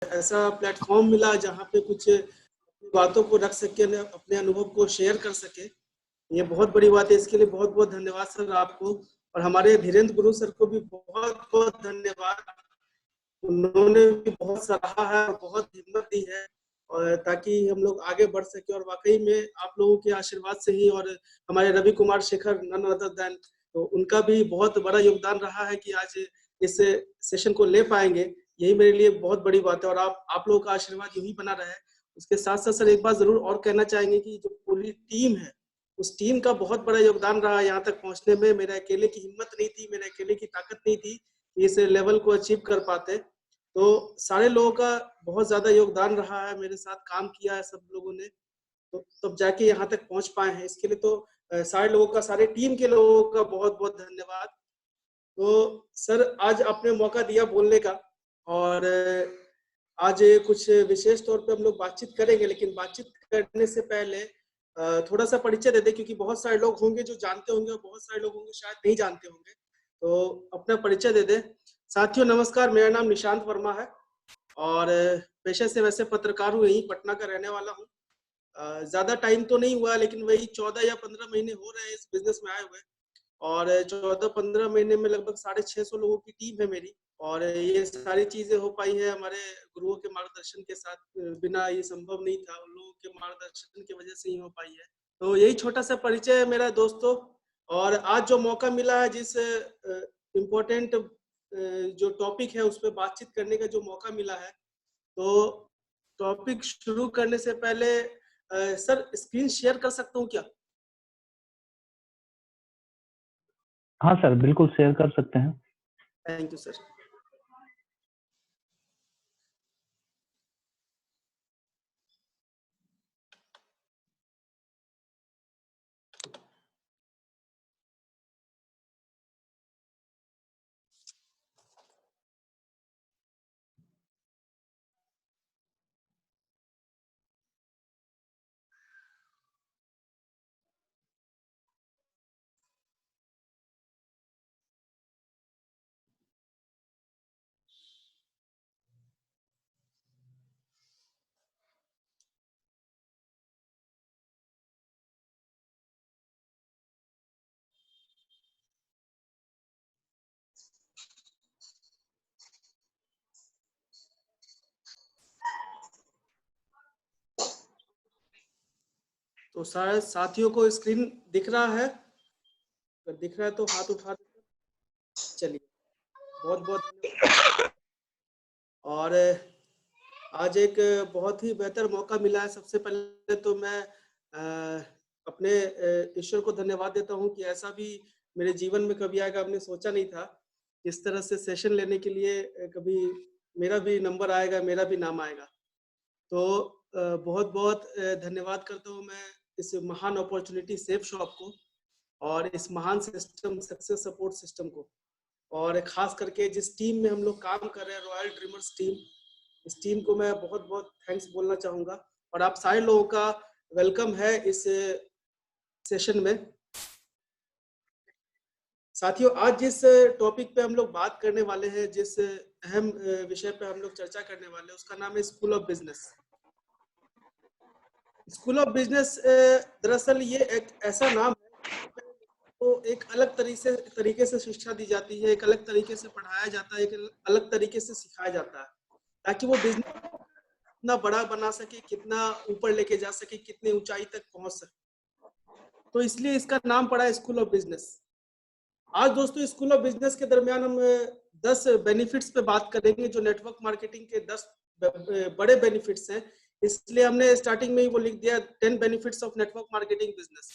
ऐसा प्लेटफॉर्म मिला जहाँ पे कुछ बातों को रख सके, अपने अनुभव को शेयर कर सके। ये बहुत बड़ी बात है। इसके लिए बहुत बहुत धन्यवाद सर आपको, और हमारे धीरेन्द्र गुरु सर को भी बहुत बहुत धन्यवाद। उन्होंने भी बहुत सराहा है और बहुत हिम्मत दी है, और ताकि हम लोग आगे बढ़ सके। और वाकई में आप लोगों के आशीर्वाद से ही, और हमारे Ravi Kumar Shekhar none other than, तो उनका भी बहुत बड़ा योगदान रहा है कि आज इस सेशन को ले पाएंगे। यही मेरे लिए बहुत बड़ी बात है, और आप लोगों का आशीर्वाद यही बना रहे। उसके साथ साथ सर एक बात जरूर और कहना चाहेंगे कि जो पूरी टीम है, उस टीम का बहुत बड़ा योगदान रहा यहाँ तक पहुंचने में। मेरे अकेले की हिम्मत नहीं थी, मेरे अकेले की ताकत नहीं थी कि इस लेवल को अचीव कर पाते। तो सारे लोगों का बहुत ज्यादा योगदान रहा है, मेरे साथ काम किया है सब लोगों ने, तो तब जाके यहाँ तक पहुंच पाए हैं। इसके लिए तो सारे लोगों का, सारे टीम के लोगों का बहुत बहुत धन्यवाद। तो सर आज आपने मौका दिया बोलने का, और आज कुछ विशेष तौर पे हम लोग बातचीत करेंगे, लेकिन बातचीत करने से पहले थोड़ा सा परिचय दे दे, क्योंकि बहुत सारे लोग होंगे जो जानते होंगे और बहुत सारे लोग होंगे शायद नहीं जानते होंगे। तो अपना परिचय दे दे। साथियों नमस्कार, मेरा नाम निशांत वर्मा है, और पेशे से वैसे पत्रकार हूँ, यही पटना का रहने वाला हूँ। ज्यादा टाइम तो नहीं हुआ, लेकिन वही 14 या 15 महीने हो रहे हैं इस बिजनेस में आए हुए, और 14-15 महीने में लगभग 650 लोगों की टीम है मेरी। और ये सारी चीजें हो पाई है हमारे गुरुओं के मार्गदर्शन के साथ, बिना ये संभव नहीं था, उन लोगों के मार्गदर्शन की वजह से ही हो पाई है। तो यही छोटा सा परिचय है मेरा दोस्तों। और आज जो मौका मिला है, जिस इम्पोर्टेंट जो टॉपिक है उस पर बातचीत करने का जो मौका मिला है, तो टॉपिक शुरू करने से पहले सर स्क्रीन शेयर कर सकता हूँ क्या? हाँ सर, बिल्कुल शेयर कर सकते हैं। Thank you sir. तो सारे साथियों को स्क्रीन दिख रहा है? अगर दिख रहा है तो हाथ उठा दीजिए। चलिए, बहुत बहुत धन्यवाद। और आज एक बहुत ही बेहतर मौका मिला है। सबसे पहले तो मैं अपने ईश्वर को धन्यवाद देता हूँ कि ऐसा भी मेरे जीवन में कभी आएगा, हमने सोचा नहीं था। इस तरह से सेशन लेने के लिए कभी मेरा भी नंबर आएगा, मेरा भी नाम आएगा। तो बहुत बहुत धन्यवाद करता हूँ मैं इस महान अपॉर्चुनिटी सेफ शॉप को, और इस महान सिस्टम सक्सेस सपोर्ट सिस्टम को, और खास करके जिस टीम में हम लोग काम कर रहे हैं, रॉयल ड्रीमर्स टीम, इस टीम को मैं बहुत बहुत थैंक्स बोलना चाहूंगा। और आप सारे लोगों का वेलकम है इस सेशन में। साथियों, आज जिस टॉपिक पे हम लोग बात करने वाले हैं, जिस अहम विषय पे हम लोग चर्चा करने वाले हैं, उसका नाम है school of business. School of business दरअसल ये एक ऐसा नाम है, तो एक अलग तरीके से शिक्षा दी जाती है, एक अलग तरीके से पढ़ाया जाता है, एक अलग तरीके से सिखाया जाता है, ताकि वो बिजनेस कितना बड़ा बना सके, कितना ऊपर लेके जा सके, कितने ऊंचाई तक पहुंच सके। तो इसलिए इसका नाम पड़ा है स्कूल ऑफ बिजनेस। आज दोस्तों स्कूल ऑफ बिजनेस के दरमियान हम 10 बेनिफिट्स पे बात करेंगे, जो नेटवर्क मार्केटिंग के 10 बड़े बेनिफिट्स हैं। इसलिए हमने स्टार्टिंग में ही वो लिख दिया 10 benefits of network marketing business.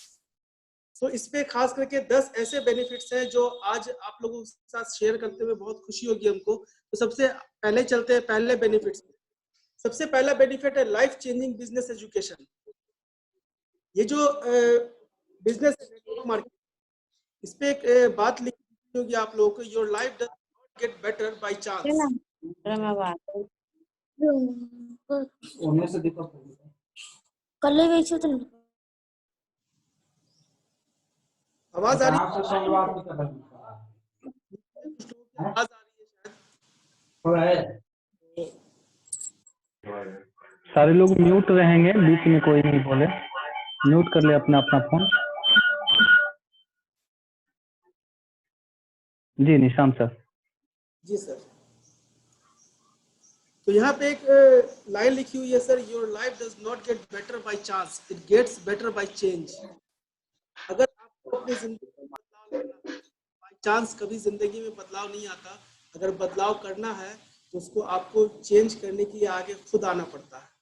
तो इस पे खास करके 10 ऐसे बेनिफिट्स हैं जो आज आप लोगों के साथ शेयर करते हुए बहुत खुशी होगी हमको। तो सबसे पहले चलते हैं पहले बेनिफिट्स। सबसे पहला बेनिफिट है लाइफ चेंजिंग बिजनेस एजुकेशन। ये जो बिजनेस मार्केट, इस पे एक बात लिखी होगी आप लोगों को, your life does not get better by chance. आवाज आ रही है? आवाज आ रही है शायद। सारे लोग म्यूट रहेंगे, बीच में कोई नहीं बोले। म्यूट कर ले अपना अपना फोन। जी निशांत सर। जी सर। तो यहाँ पे एक लाइन लिखी हुई है sir, your life does not get better by chance, it gets better by change. अगर आपको अपनी जिंदगी में बदलाव लाना है, बाय चांस कभी जिंदगी में बदलाव नहीं आता। अगर बदलाव करना है तो उसको आपको चेंज करने के लिए आगे खुद आना पड़ता है।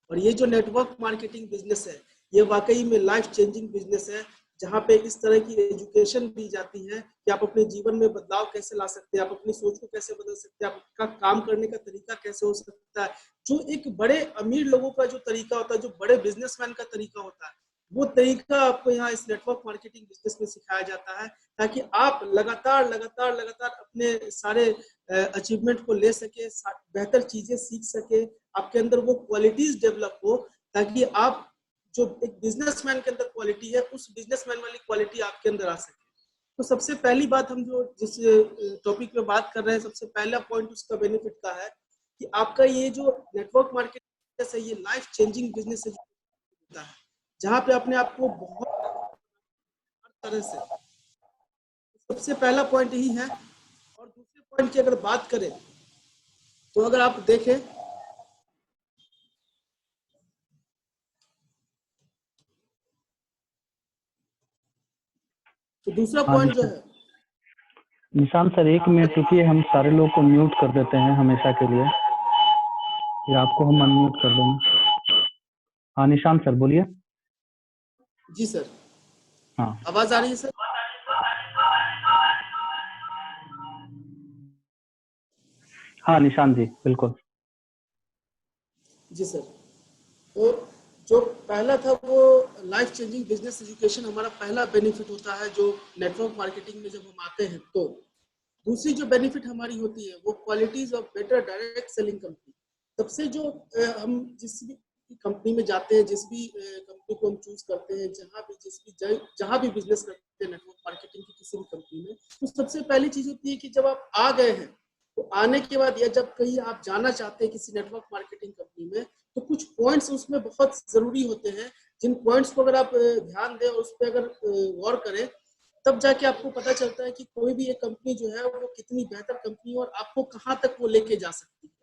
और ये जो नेटवर्क मार्केटिंग बिजनेस है, ये वाकई में लाइफ चेंजिंग बिजनेस है, जहाँ पे इस तरह की एजुकेशन दी जाती है कि आप अपने जीवन में बदलाव कैसे ला सकते हैं, आप अपनी सोच को कैसे बदल सकते हैं, आपका काम करने का तरीका कैसे हो सकता है। जो एक बड़े अमीर लोगों का जो तरीका होता है, जो बड़े बिजनेसमैन का तरीका होता है, वो तरीका आपको यहाँ इस नेटवर्क मार्केटिंग बिजनेस में सिखाया जाता है, ताकि आप लगातार लगातार लगातार अपने सारे अचीवमेंट को ले सके, बेहतर चीजें सीख सके, आपके अंदर वो क्वालिटीज डेवलप हो, ताकि आप जो एक बिजनेसमैन के अंदर क्वालिटी है, उस बिजनेसमैन वाली क्वालिटी आपके अंदर आ सके। तो सबसे पहली बात, हम जो जिस टॉपिक पे बात कर रहे हैं, सबसे पहला पॉइंट उसका बेनिफिट का है कि आपका ये जो नेटवर्क मार्केटिंग है, ये लाइफ चेंजिंग बिजनेस है, जहाँ पे अपने आप को बहुत हर तरह से, सबसे पहला पॉइंट यही है। और दूसरे पॉइंट की अगर बात करें तो अगर आप देखें तो दूसरा हाँ पॉइंट जो है, निशांत सर 1 मिनट रुकिए, हम सारे लोग को म्यूट कर देते हैं हमेशा के लिए, फिर आपको हम अनम्यूट कर देंगे। हाँ निशांत सर बोलिए। जी सर, हाँ आवाज आ रही है सर? हाँ निशांत जी बिल्कुल। जी सर। तो जो पहला था वो लाइफ चेंजिंग बिजनेस एजुकेशन, हमारा पहला बेनिफिट होता है जो नेटवर्क मार्केटिंग में जब हम आते हैं। तो दूसरी जो बेनिफिट हमारी होती है वो qualities of better direct selling company. सबसे जो हम जिस भी कंपनी में जाते हैं, जिस भी कंपनी को हम चूज करते हैं, जहाँ भी बिजनेस करते हैं नेटवर्क मार्केटिंग की किसी भी कंपनी में, तो सबसे पहली चीज होती है कि जब आप आ गए हैं, तो आने के बाद या जब कहीं आप जाना चाहते हैं किसी नेटवर्क मार्केटिंग कंपनी में, तो कुछ पॉइंट्स उसमें बहुत जरूरी होते हैं, जिन पॉइंट्स को अगर आप ध्यान दें और उस पर अगर गौर करें, तब जाके आपको पता चलता है कि कोई भी एक कंपनी जो है वो कितनी बेहतर कंपनी है और आपको कहाँ तक वो लेके जा सकती है।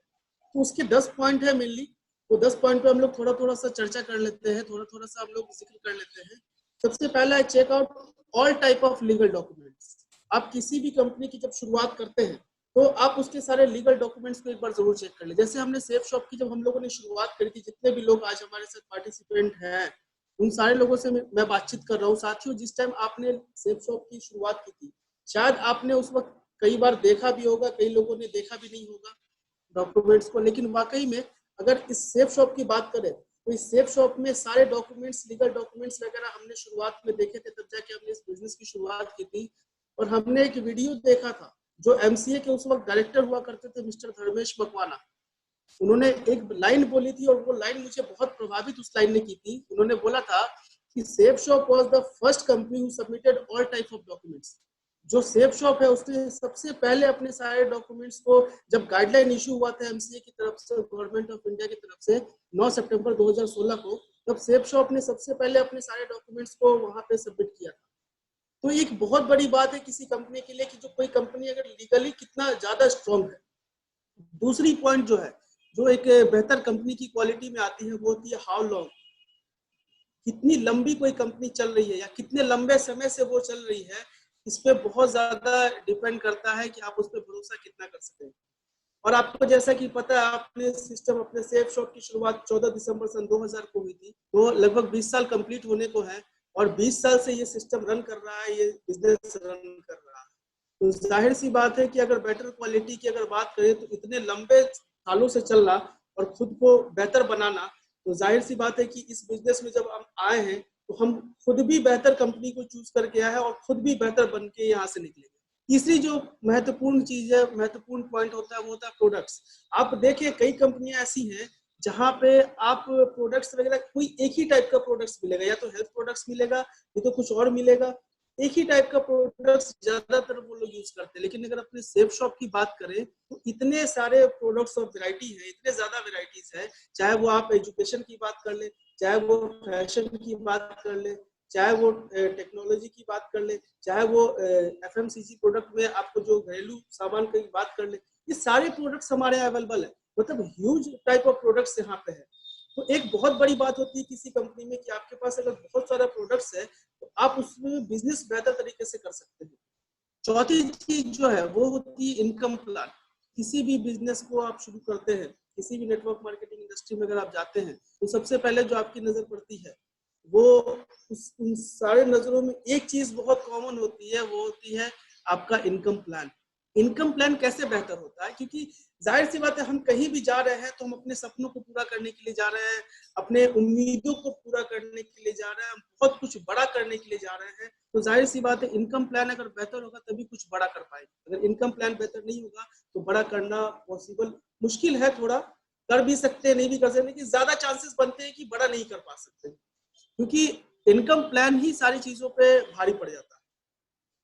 तो उसके 10 पॉइंट है मेनली। तो 10 पॉइंट पे हम लोग थोड़ा थोड़ा सा चर्चा कर लेते हैं, थोड़ा थोड़ा सा हम लोग जिक्र कर लेते हैं। सबसे पहला है check out all type of legal documents. आप किसी भी कंपनी की जब शुरुआत करते हैं तो आप उसके सारे लीगल डॉक्यूमेंट्स को एक बार जरूर चेक कर ले। जैसे हमने सेफ शॉप की जब हम लोगों ने शुरुआत करी थी, जितने भी लोग आज हमारे साथ पार्टिसिपेंट हैं, उन सारे लोगों से मैं बातचीत कर रहा हूँ। साथियों, जिस टाइम आपने सेफ शॉप की शुरुआत की थी, शायद आपने उस वक्त कई बार देखा भी होगा, कई लोगों ने देखा भी नहीं होगा डॉक्यूमेंट्स को, लेकिन वाकई में अगर इस सेफ शॉप की बात करें तो इस सेफ शॉप में सारे डॉक्यूमेंट्स, लीगल डॉक्यूमेंट्स वगैरह हमने शुरुआत में देखे थे, तब जाके हमने इस बिजनेस की शुरुआत की थी। और हमने एक वीडियो देखा था, जो एमसीए के उस वक्त डायरेक्टर हुआ करते थे, मिस्टर धर्मेश मकवाना, उन्होंने एक लाइन बोली थी और वो लाइन मुझे बहुत प्रभावित उस लाइन ने की थी। उन्होंने बोला था कि safe shop was the first company who submitted all type of documents. जो सेफ शॉप है उसने सबसे पहले अपने सारे डॉक्यूमेंट्स को, जब गाइडलाइन इशू हुआ था एमसीए की तरफ से, गवर्नमेंट ऑफ इंडिया की तरफ से 9 सितंबर 2016 को, तब सेफ शॉप ने सबसे पहले अपने सारे डॉक्यूमेंट्स को वहां पे सबमिट किया था। तो एक बहुत बड़ी बात है किसी कंपनी के लिए कि जो कोई कंपनी अगर लीगली कितना ज्यादा स्ट्रांग है। दूसरी पॉइंट जो है, जो एक बेहतर कंपनी की क्वालिटी में आती है, वो होती है हाउ लॉन्ग। कितनी लंबी कोई कंपनी चल रही है या कितने लंबे समय से वो चल रही है, इस पे बहुत ज्यादा डिपेंड करता है कि आप उस पर भरोसा कितना कर सकते हैं। और आपको जैसा कि पता है, आपने सिस्टम, अपने सेफ शॉप की शुरुआत 14 दिसंबर सन 2000 को हुई थी, तो लगभग 20 साल कंप्लीट होने को है और 20 साल से ये सिस्टम रन कर रहा है, ये बिजनेस रन कर रहा है। तो जाहिर सी बात है कि अगर बेटर क्वालिटी की अगर बात करें तो इतने लंबे सालों से चलना और खुद को बेहतर बनाना, तो जाहिर सी बात है कि इस बिजनेस में जब हम आए हैं तो हम खुद भी बेहतर कंपनी को चूज करके आए हैं और खुद भी बेहतर बन के यहाँ से निकलेंगे। तीसरी जो महत्वपूर्ण चीज है, महत्वपूर्ण पॉइंट होता है, वो होता है प्रोडक्ट्स। आप देखिए कई कंपनियां ऐसी हैं जहां पे आप प्रोडक्ट्स वगैरह, कोई एक ही टाइप का प्रोडक्ट्स मिलेगा, या तो हेल्थ प्रोडक्ट्स मिलेगा, या तो कुछ और मिलेगा। एक ही टाइप का प्रोडक्ट्स ज्यादातर वो लोग यूज करते हैं। लेकिन अगर अपने सेफ शॉप की बात करें तो इतने सारे प्रोडक्ट्स और वैरायटी है, इतने ज्यादा वैरायटीज है, चाहे वो आप एजुकेशन की बात कर ले, चाहे वो फैशन की बात कर ले, चाहे वो टेक्नोलॉजी की बात कर ले, चाहे वो एफएमसीजी प्रोडक्ट में आपको जो घरेलू सामान की बात कर ले, ये सारे प्रोडक्ट्स हमारे यहाँ अवेलेबल है। मतलब ह्यूज टाइप ऑफ प्रोडक्ट्स यहाँ पे है। तो एक बहुत बड़ी बात होती है किसी कंपनी में कि आपके पास अगर बहुत सारा प्रोडक्ट्स है तो आप उसमें बिजनेस बेहतर तरीके से कर सकते हैं। चौथी चीज जो है वो होती है इनकम प्लान। किसी भी बिजनेस को आप शुरू करते हैं, किसी भी नेटवर्क मार्केटिंग इंडस्ट्री में अगर आप जाते हैं तो सबसे पहले जो आपकी नजर पड़ती है वो उन सारे नजरों में एक चीज बहुत कॉमन होती है, वो होती है आपका इनकम प्लान। इनकम प्लान कैसे बेहतर होता है, क्योंकि जाहिर सी बात है हम कहीं भी जा रहे हैं तो हम अपने सपनों को पूरा करने के लिए जा रहे हैं, अपने उम्मीदों को पूरा करने के लिए जा रहे हैं, हम बहुत कुछ बड़ा करने के लिए जा रहे हैं। तो जाहिर सी बात है इनकम प्लान अगर बेहतर होगा तभी कुछ बड़ा कर पाएंगे। अगर इनकम प्लान बेहतर नहीं होगा तो बड़ा करना पॉसिबल मुश्किल है, थोड़ा कर भी सकते हैं नहीं भी कर सकते, लेकिन ज्यादा चांसेस बनते हैं कि बड़ा नहीं कर पा सकते, क्योंकि इनकम प्लान ही सारी चीजों पे भारी पड़ जाता है।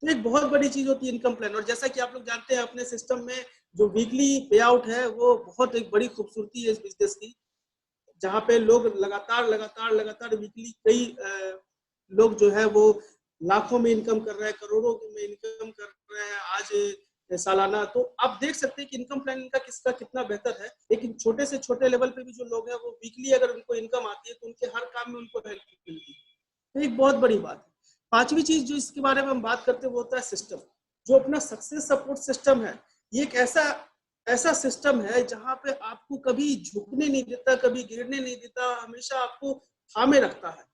तो एक बहुत बड़ी चीज होती है इनकम प्लान। और जैसा कि आप लोग जानते हैं अपने सिस्टम में जो वीकली पे आउट है वो बहुत एक बड़ी खूबसूरती है इस बिजनेस की, जहाँ पे लोग लगातार लगातार लगातार वीकली कई लोग जो है वो लाखों में इनकम कर रहे हैं, करोड़ों में इनकम कर रहे हैं आज सालाना। तो आप देख सकते हैं कि इनकम प्लान इनका किसका कितना बेहतर है। लेकिन छोटे से छोटे लेवल पे भी जो लोग हैं वो वीकली अगर उनको इनकम आती है तो उनके हर काम में उनको हेल्प मिलती है। तो एक बहुत बड़ी बात है। पांचवी चीज जो इसके बारे में हम बात करते हैं वो होता है सिस्टम। जो अपना सक्सेस सपोर्ट सिस्टम है, ये एक ऐसा सिस्टम है जहां पे आपको कभी झुकने नहीं देता, कभी गिरने नहीं देता, हमेशा आपको थामे रखता है।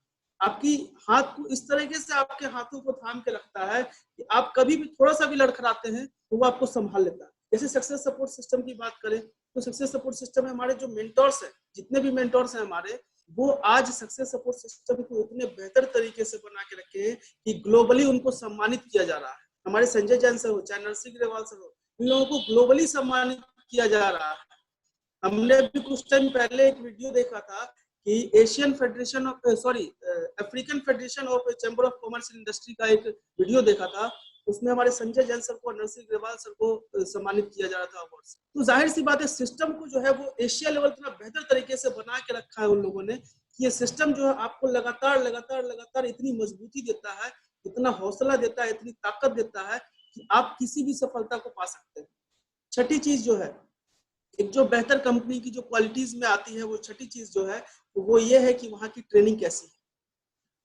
आपकी हाथ को इस तरीके से आपके हाथों को थाम के रखता है कि आप कभी भी थोड़ा सा भी लड़खड़ाते हैं तो वो आपको संभाल लेता है। जैसे सक्सेस सपोर्ट सिस्टम की बात करें तो सक्सेस सपोर्ट सिस्टम में हमारे जो मेंटोर्स हैं, जितने भी मेंटोर्स हैं हमारे, वो आज सक्सेस सपोर्ट सिस्टम को इतने बेहतर तरीके से बना के रखे हैं कि ग्लोबली उनको सम्मानित किया जा रहा है। हमारे संजय जैन सर हो, चाहे नरसिंह ग्रेवाल सर हो, इन लोगों को ग्लोबली सम्मानित किया जा रहा है। हमने अभी कुछ टाइम पहले एक वीडियो देखा था कि Asian federation of African federation of chamber of commerce and industry का एक वीडियो देखा था। उसमें हमारे संजय जैन सर को और नरसिंह ग्रेवाल सर को सम्मानित किया जा रहा था अवार्ड से। तो जाहिर सी बात है सिस्टम को जो है वो एशिया लेवल इतना बेहतर तरीके से बना के रखा है उन लोगों ने कि ये सिस्टम जो है आपको लगातार लगातार लगातार इतनी मजबूती देता है, इतना हौसला देता है, इतनी ताकत देता है कि आप किसी भी सफलता को पा सकते हैं। छठी चीज जो है, एक जो बेहतर कंपनी की जो क्वालिटीज में आती है, वो छठी चीज जो है वो ये है कि वहाँ की ट्रेनिंग कैसी है।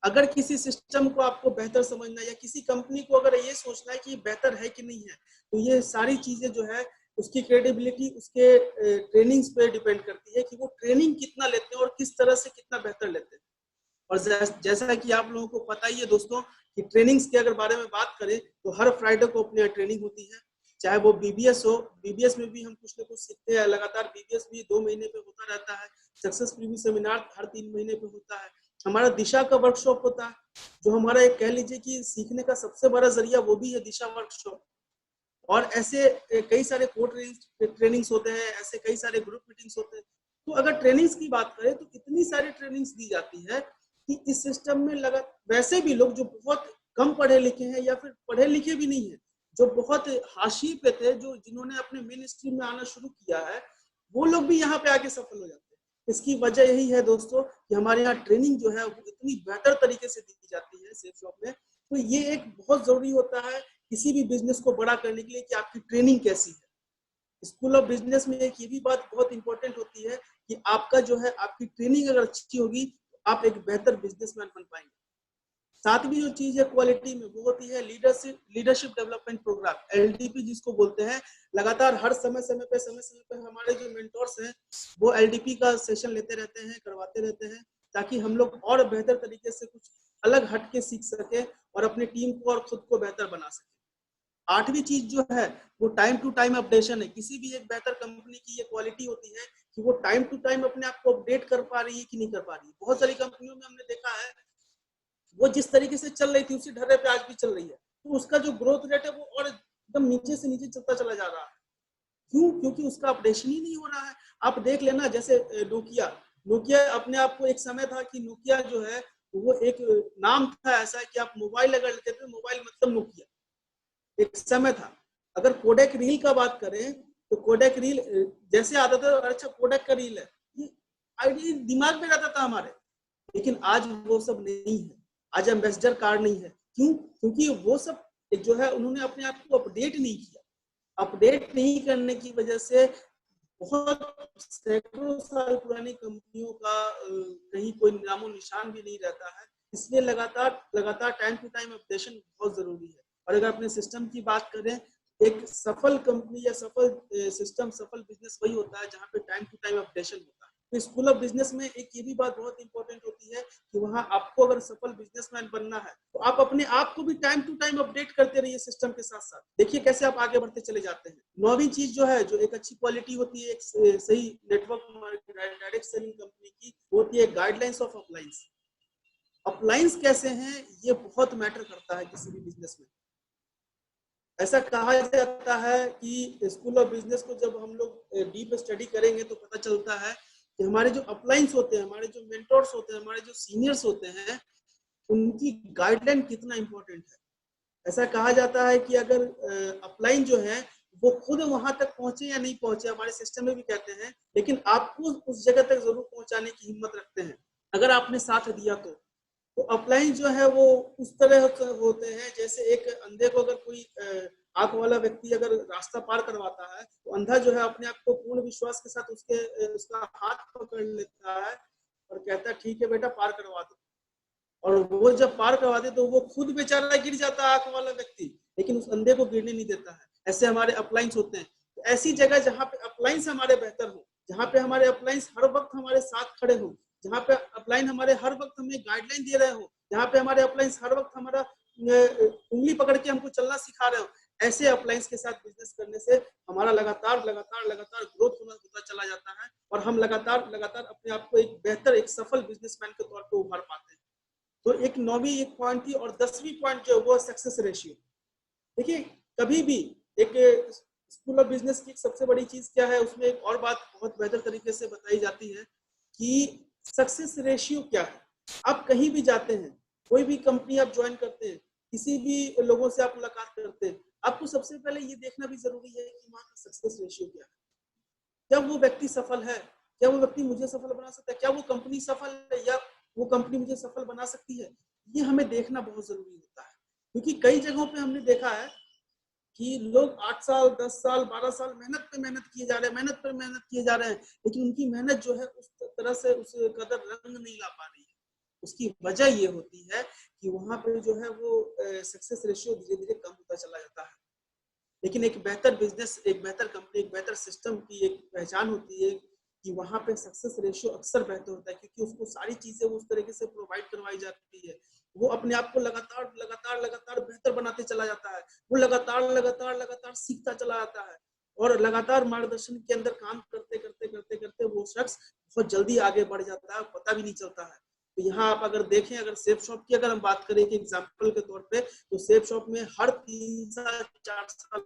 अगर किसी सिस्टम को आपको बेहतर समझना है या किसी कंपनी को अगर ये सोचना है कि बेहतर है कि नहीं है, तो ये सारी चीजें जो है उसकी क्रेडिबिलिटी उसके ट्रेनिंग्स पे डिपेंड करती है कि वो ट्रेनिंग कितना लेते हैं और किस तरह से कितना बेहतर लेते हैं। और जैसा कि आप लोगों को पता ही है दोस्तों कि ट्रेनिंग्स के अगर बारे में बात करें तो हर फ्राइडे को अपने यहाँ ट्रेनिंग होती है, चाहे वो बीबीएस हो। बीबीएस में भी हम कुछ ना कुछ सीखते हैं लगातार। बीबीएस भी 2 महीने पे होता रहता है। सक्सेस प्रीव्यू सेमिनार हर 3 महीने पे होता है। हमारा दिशा का वर्कशॉप होता है, जो हमारा एक कह लीजिए कि सीखने का सबसे बड़ा जरिया वो भी है दिशा वर्कशॉप। और ऐसे कई सारे को ट्रेनिंग्स होते हैं, ऐसे कई सारे ग्रुप मीटिंग्स होते हैं। तो अगर ट्रेनिंग्स की बात करें तो इतनी सारी ट्रेनिंग्स दी जाती है कि इस सिस्टम में लगा वैसे भी लोग जो बहुत कम पढ़े लिखे हैं या फिर पढ़े लिखे भी नहीं है, जो बहुत हाशिए पे थे, जो जिन्होंने अपने मेन स्ट्रीम में आना शुरू किया है, वो लोग भी यहाँ पे आके सफल हो जाते हैं। इसकी वजह यही है दोस्तों कि हमारे यहाँ ट्रेनिंग जो है वो इतनी बेहतर तरीके से दी जाती है सेफ शॉप में। तो ये एक बहुत जरूरी होता है किसी भी बिजनेस को बड़ा करने के लिए कि आपकी ट्रेनिंग कैसी है। स्कूल ऑफ बिजनेस में एक ये भी बात बहुत इंपॉर्टेंट होती है कि आपका जो है आपकी ट्रेनिंग अगर अच्छी होगी तो आप एक बेहतर बिजनेसमैन बन पाएंगे। सातवीं जो चीज है क्वालिटी में, वो होती है लीडरशिप डेवलपमेंट प्रोग्राम, एलडीपी जिसको बोलते हैं। लगातार हर समय समय पे हमारे जो मेंटोर्स हैं वो एलडीपी का सेशन लेते रहते हैं, करवाते रहते हैं, ताकि हम लोग और बेहतर तरीके से कुछ अलग हट के सीख सके और अपनी टीम को और खुद को बेहतर बना सके। आठवीं चीज जो है वो टाइम टू टाइम अपडेशन है। किसी भी एक बेहतर कंपनी की ये क्वालिटी होती है कि वो टाइम टू टाइम अपने आप को अपडेट कर पा रही है कि नहीं कर पा रही है। बहुत सारी कंपनियों में हमने देखा है वो जिस तरीके से चल रही थी उसी ढर्रे पे आज भी चल रही है, तो उसका जो ग्रोथ रेट है वो और एकदम नीचे से नीचे चलता चला जा रहा है। क्यों? क्योंकि उसका अपडेशन ही नहीं हो रहा है। आप देख लेना, जैसे नोकिया अपने आप को, एक समय था कि नोकिया जो है वो एक नाम था ऐसा कि आप मोबाइल अगर लेते थे, मोबाइल मतलब नोकिया, एक समय था। अगर कोडेक रील का बात करें तो कोडेक रील जैसे आता था, अच्छा कोडेक का रील है, ये आइडिया दिमाग में रहता था हमारे। लेकिन आज वो सब नहीं है, आज एम्बेसडर कार्ड नहीं है। क्यों? क्योंकि वो सब जो है उन्होंने अपने आप को अपडेट नहीं किया। अपडेट नहीं करने की वजह से बहुत सैकड़ों साल पुरानी कंपनियों का कहीं कोई नामो निशान भी नहीं रहता है। इसलिए लगातार टाइम टू टाइम अपडेशन बहुत जरूरी है। और अगर अपने सिस्टम की बात करें, एक सफल कंपनी या सफल सिस्टम, सफल बिजनेस वही होता है जहाँ पे टाइम टू टाइम अपडेशन होता है। तो स्कूल ऑफ बिजनेस में एक ये भी बात बहुत इंपॉर्टेंट होती है कि वहाँ आपको अगर सफल बिजनेसमैन बनना है तो आप अपने आप को भी टाइम टू टाइम अपडेट करते रहिए सिस्टम के साथ साथ। देखिए कैसे आप आगे बढ़ते चले जाते हैं। नौवीं चीज जो है, जो एक अच्छी क्वालिटी होती है एक सही नेटवर्क डायरेक्ट सेलिंग कंपनी की, होती है गाइडलाइंस ऑफ अपलाइंस। अपलाइंस कैसे हैं ये बहुत मैटर करता है किसी भी बिजनेस में। ऐसा कहा जाता है कि स्कूल ऑफ बिजनेस को जब हम लोग डीप स्टडी करेंगे तो पता चलता है कि हमारे जो अपलाइंस होते हैं, हमारे जो मेंटोर्स होते हैं, हमारे जो सीनियर्स होते हैं, उनकी गाइडलाइन कितना इंपॉर्टेंट है। ऐसा कहा जाता है कि अगर अपलाइन जो है वो खुद वहां तक पहुंचे या नहीं पहुंचे, हमारे सिस्टम में भी कहते हैं, लेकिन आपको उस जगह तक जरूर पहुंचाने की हिम्मत रखते हैं अगर आपने साथ दिया तो अपलाइन जो है वो उस तरह होते हैं जैसे एक अंधे को अगर कोई आंख वाला व्यक्ति अगर रास्ता पार करवाता है तो अंधा जो है अपने आप को पूर्ण विश्वास के साथ उसका हाथ पकड़ लेता है और कहता है ठीक है बेटा पार करवा दो। और वो जब पार करवाते तो वो खुद बेचारा गिर जाता है आंख वाला व्यक्ति, लेकिन उस अंधे को गिरने नहीं देता है। ऐसे हमारे अपलाइंस होते हैं। तो ऐसी जगह जहाँ पे अपलाइंस हमारे बेहतर हो, जहाँ पे हमारे अपलाइंस हर वक्त हमारे साथ खड़े हो, जहाँ पे अपलाइन हमारे हर वक्त हमें गाइडलाइन दे रहे हो, जहाँ पे हमारे अपलाइंस हर वक्त हमारा उंगली पकड़ के हमको चलना सिखा रहे हो, ऐसे अपलाइंस के साथ बिजनेस करने से हमारा लगातार ग्रोथ होता चला जाता है और हम लगातार अपने आप को एक बेहतर, एक सफल बिजनेसमैन के तौर पर उभर पाते हैं। तो एक 9वीं एक पॉइंट थी और 10वीं पॉइंट जो वो सक्सेस रेशियो। देखिए कभी भी एक स्कूल ऑफ बिजनेस की सबसे बड़ी चीज क्या है, उसमें एक और बात बहुत बेहतर तरीके से बताई जाती है कि सक्सेस रेशियो क्या है। आप कहीं भी जाते हैं, कोई भी कंपनी आप ज्वाइन करते हैं, किसी भी लोगों से आप मुलाकात करते हैं, आपको सबसे पहले ये देखना भी जरूरी है कि वहाँ का सक्सेस रेशियो क्या है। क्या वो व्यक्ति सफल है, क्या वो व्यक्ति मुझे सफल बना सकता है, क्या वो कंपनी सफल है या वो कंपनी मुझे सफल बना सकती है, ये हमें देखना बहुत जरूरी होता है। क्योंकि कई जगहों पे हमने देखा है कि लोग 8 साल 10 साल 12 साल मेहनत पे मेहनत किए जा रहे हैं, लेकिन उनकी मेहनत जो है उस तरह से उस कदर रंग नहीं ला पा रही है। उसकी वजह ये होती है कि वहां पे जो है वो सक्सेस रेशियो धीरे धीरे कम होता चला जाता है। लेकिन एक बेहतर बिजनेस, एक बेहतर कंपनी, एक बेहतर सिस्टम की एक पहचान होती है कि वहां पे सक्सेस रेशियो अक्सर बेहतर होता है, क्योंकि उसको सारी चीजें उस तरीके से प्रोवाइड करवाई जाती है। वो अपने आप को लगातार बेहतर बनाते चला जाता है। वो लगातार सीखता चला जाता है और लगातार मार्गदर्शन के अंदर काम करते वो शख्स बहुत जल्दी आगे बढ़ जाता है, पता भी नहीं चलता है। तो यहाँ आप अगर देखें, अगर सेफ शॉप की अगर हम बात करें कि एग्जाम्पल के तौर पे, तो सेफ शॉप में हर 3 साल 4 साल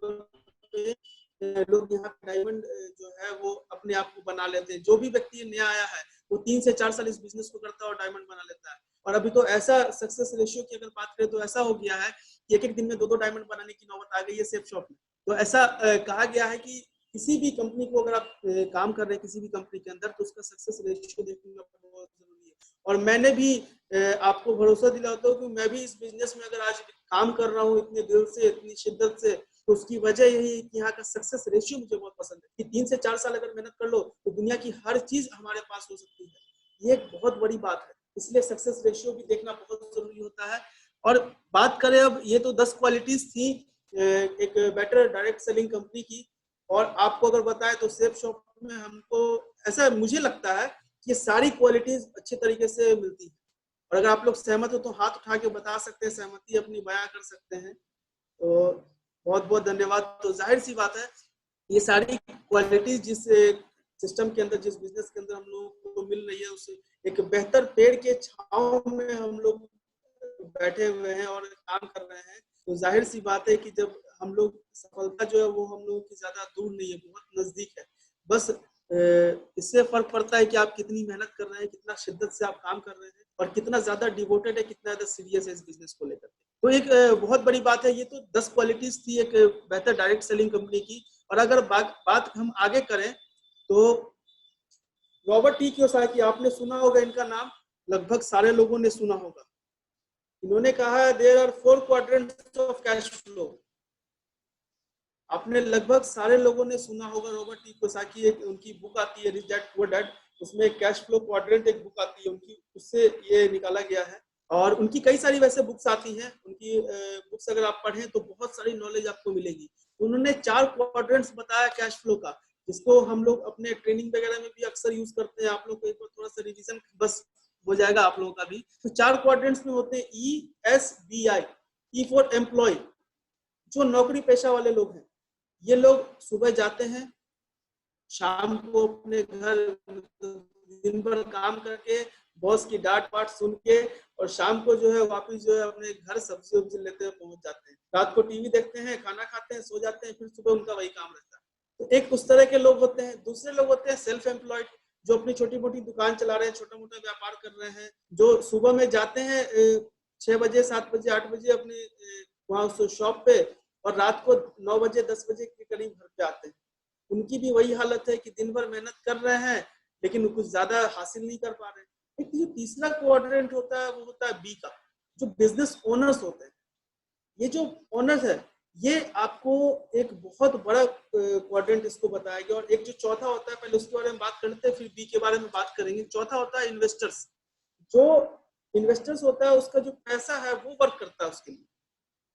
लोग यहाँ डायमंड जो है वो अपने आप को बना लेते हैं। जो भी व्यक्ति नया आया है वो 3 से 4 साल इस बिजनेस को करता है और डायमंड बना लेता है। और अभी तो ऐसा सक्सेस रेशियो की अगर बात करें तो ऐसा हो गया है कि एक दिन में 2 डायमंड बनाने की नौबत आ गई है सेफ शॉप में। तो ऐसा कहा गया है कि किसी भी कंपनी को अगर आप काम कर रहे हैं किसी भी कंपनी के अंदर, तो उसका सक्सेस रेशियो देखना बहुत जरूरी है। और मैंने भी आपको भरोसा दिलाता हूँ कि मैं भी इस बिजनेस में अगर आज काम कर रहा हूँ इतने दिल से, इतनी शिद्दत से, तो उसकी वजह यही है कि यहाँ का सक्सेस रेशियो मुझे बहुत पसंद है कि 3 से 4 साल अगर मेहनत कर लो तो दुनिया की हर चीज हमारे पास हो सकती है। ये एक बहुत बड़ी बात है, इसलिए सक्सेस रेशियो भी देखना बहुत जरूरी होता है। और बात करें अब, ये तो 10 क्वालिटीज थी एक बेटर डायरेक्ट सेलिंग कंपनी की। और आपको अगर बताएं तो सेफ शॉप में हमको ऐसा मुझे लगता है कि सारी क्वालिटीज अच्छे तरीके से मिलती है। और अगर आप लोग सहमत हो तो हाथ उठा के बता सकते हैं, सहमति अपनी बयां कर सकते हैं। तो बहुत बहुत धन्यवाद। तो जाहिर सी बात है ये सारी क्वालिटीज जिस सिस्टम के अंदर, जिस बिजनेस के अंदर हम लोगों को मिल रही है, उसे एक बेहतर पेड़ के छांव में हम लोग बैठे हुए हैं और काम कर रहे हैं। तो जाहिर सी बात है कि जब हम लोग, सफलता जो है वो हम लोगों की ज्यादा दूर नहीं है, बहुत नजदीक है। बस इससे फर्क पड़ता है कि आप कितनी मेहनत कर रहे हैं, कितना शिद्दत से आप काम कर रहे हैं और कितना ज्यादा डिवोटेड है, कितना ज्यादा सीरियस है इस बिजनेस को लेकर। तो एक बहुत बड़ी बात है। ये तो 10 क्वालिटीज थी एक बेहतर डायरेक्ट सेलिंग कंपनी की। और अगर बात हम आगे करें तो रॉबर्ट टी कियोसाकी, आपने सुना होगा इनका नाम, लगभग सारे लोगों ने सुना होगा। इन्होंने कहा है there are 4 quadrants of cash flow. आपने लगभग सारे लोगों ने सुना होगा रॉबर्ट टी कियोसाकी, एक उनकी बुक आती है रिच डैड पुअर डैड, उसमें कैश फ्लो क्वाड्रेंट एक बुक आती है उनकी, उससे ये निकाला गया है। और उनकी कई सारी वैसे बुक्स आती हैं, उनकी बुक्स अगर आप पढ़ें तो बहुत सारी नॉलेज आपको मिलेगी। उन्होंने 4 क्वाड्रेंट्स बताया कैश फ्लो का, जिसको हम लोग अपने ट्रेनिंग वगैरह में भी अक्सर यूज करते हैं। आप लोग को एक बार थोड़ा सा रिवीजन बस हो जाएगा आप लोगों का भी। तो 4 क्वाड्रेंट्स में होते हैं ESBI, ई फॉर एम्प्लॉय। जो नौकरी पेशा वाले लोग हैं, ये लोग सुबह जाते हैं, शाम को अपने घर दिन भर काम करके बॉस की डांट पाट सुन के और शाम को जो है वापिस जो है अपने घर सब्जी वब्जी लेते हुए पहुंच जाते हैं। रात को टीवी देखते हैं, खाना खाते हैं, सो जाते हैं, फिर सुबह उनका वही काम रहता है। तो एक उस तरह के लोग होते हैं। दूसरे लोग होते हैं सेल्फ एम्प्लॉयड, जो अपनी छोटी मोटी दुकान चला रहे हैं, छोटा मोटा व्यापार कर रहे हैं, जो सुबह में जाते हैं 6 बजे 7 बजे 8 बजे अपने वहां शॉप पे और रात को 9 बजे 10 बजे के करीब घर पे आते हैं। उनकी भी वही हालत है कि दिन भर मेहनत कर रहे हैं लेकिन कुछ ज्यादा हासिल नहीं कर पा रहे। एक जो तीसरा क्वाड्रेंट होता है वो होता है बी का, जो बिजनेस ओनर्स होते हैं। ये जो ओनर्स है ये आपको एक बहुत बड़ा क्वाड्रेंट इसको बताया गया। और एक जो चौथा होता है, पहले उसके बारे में बात करते हैं फिर बी के बारे में बात करेंगे। चौथा होता है इन्वेस्टर्स। जो इन्वेस्टर्स होता है उसका जो पैसा है वो वर्क करता है उसके लिए,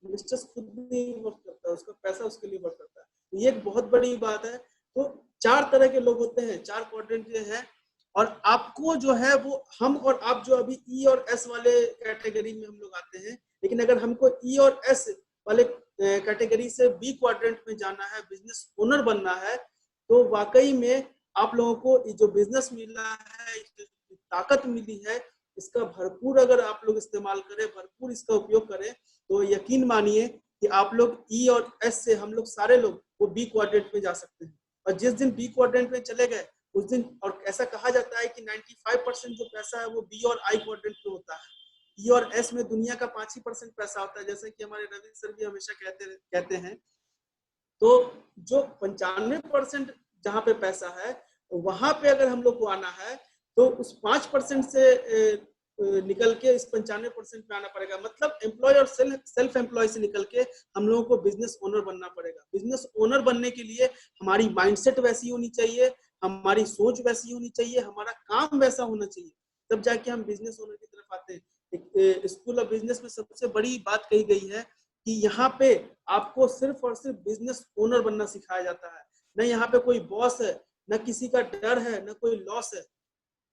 इन्वेस्टर्स खुद नहीं वर्क करता है, उसका पैसा उसके लिए वर्क करता है। ये एक बहुत बड़ी बात है। तो 4 तरह के लोग होते हैं, 4 क्वाड्रेंट ये है। और आपको जो है वो हम और आप जो अभी ई और एस वाले कैटेगरी में हम लोग आते हैं, लेकिन अगर हमको ई और एस वाले कैटेगरी से बी क्वाड्रेंट में जाना है, बिजनेस ओनर बनना है, तो वाकई में आप लोगों को जो बिजनेस मिला है, जो ताकत मिली है, इसका भरपूर अगर आप लोग इस्तेमाल करें, भरपूर इसका उपयोग करें, तो यकीन मानिए कि आप लोग ई और एस से हम लोग सारे लोग वो बी क्वाड्रेंट में जा सकते हैं। और जिस दिन बी क्वाड्रेंट में चले गए उस दिन, और ऐसा कहा जाता है कि 95% जो पैसा है वो बी और आई क्वाड्रेंट में होता है। ई और एस में दुनिया का 5 ही % पैसा होता है, जैसे कि हमारे रविंद्र सर भी हमेशा कहते हैं। तो जो 95% जहाँ पे पैसा है वहां पे अगर हम लोग को आना है तो उस 5% से निकल के इस 95% पे आना पड़ेगा। मतलब एम्प्लॉय और सेल्फ एम्प्लॉय से निकल के हम लोगों को बिजनेस ओनर बनना पड़ेगा। बिजनेस ओनर बनने के लिए हमारी माइंडसेट वैसी होनी चाहिए, हमारी सोच वैसी होनी चाहिए, हमारा काम वैसा होना चाहिए, तब जाके हम बिजनेस ओनर की तरफ आते हैं। स्कूल ऑफ बिजनेस में सबसे बड़ी बात कही गई है कि यहाँ पे आपको सिर्फ और सिर्फ बिजनेस ओनर बनना सिखाया जाता है। न यहाँ पे कोई बॉस है, न किसी का डर है, न कोई लॉस है।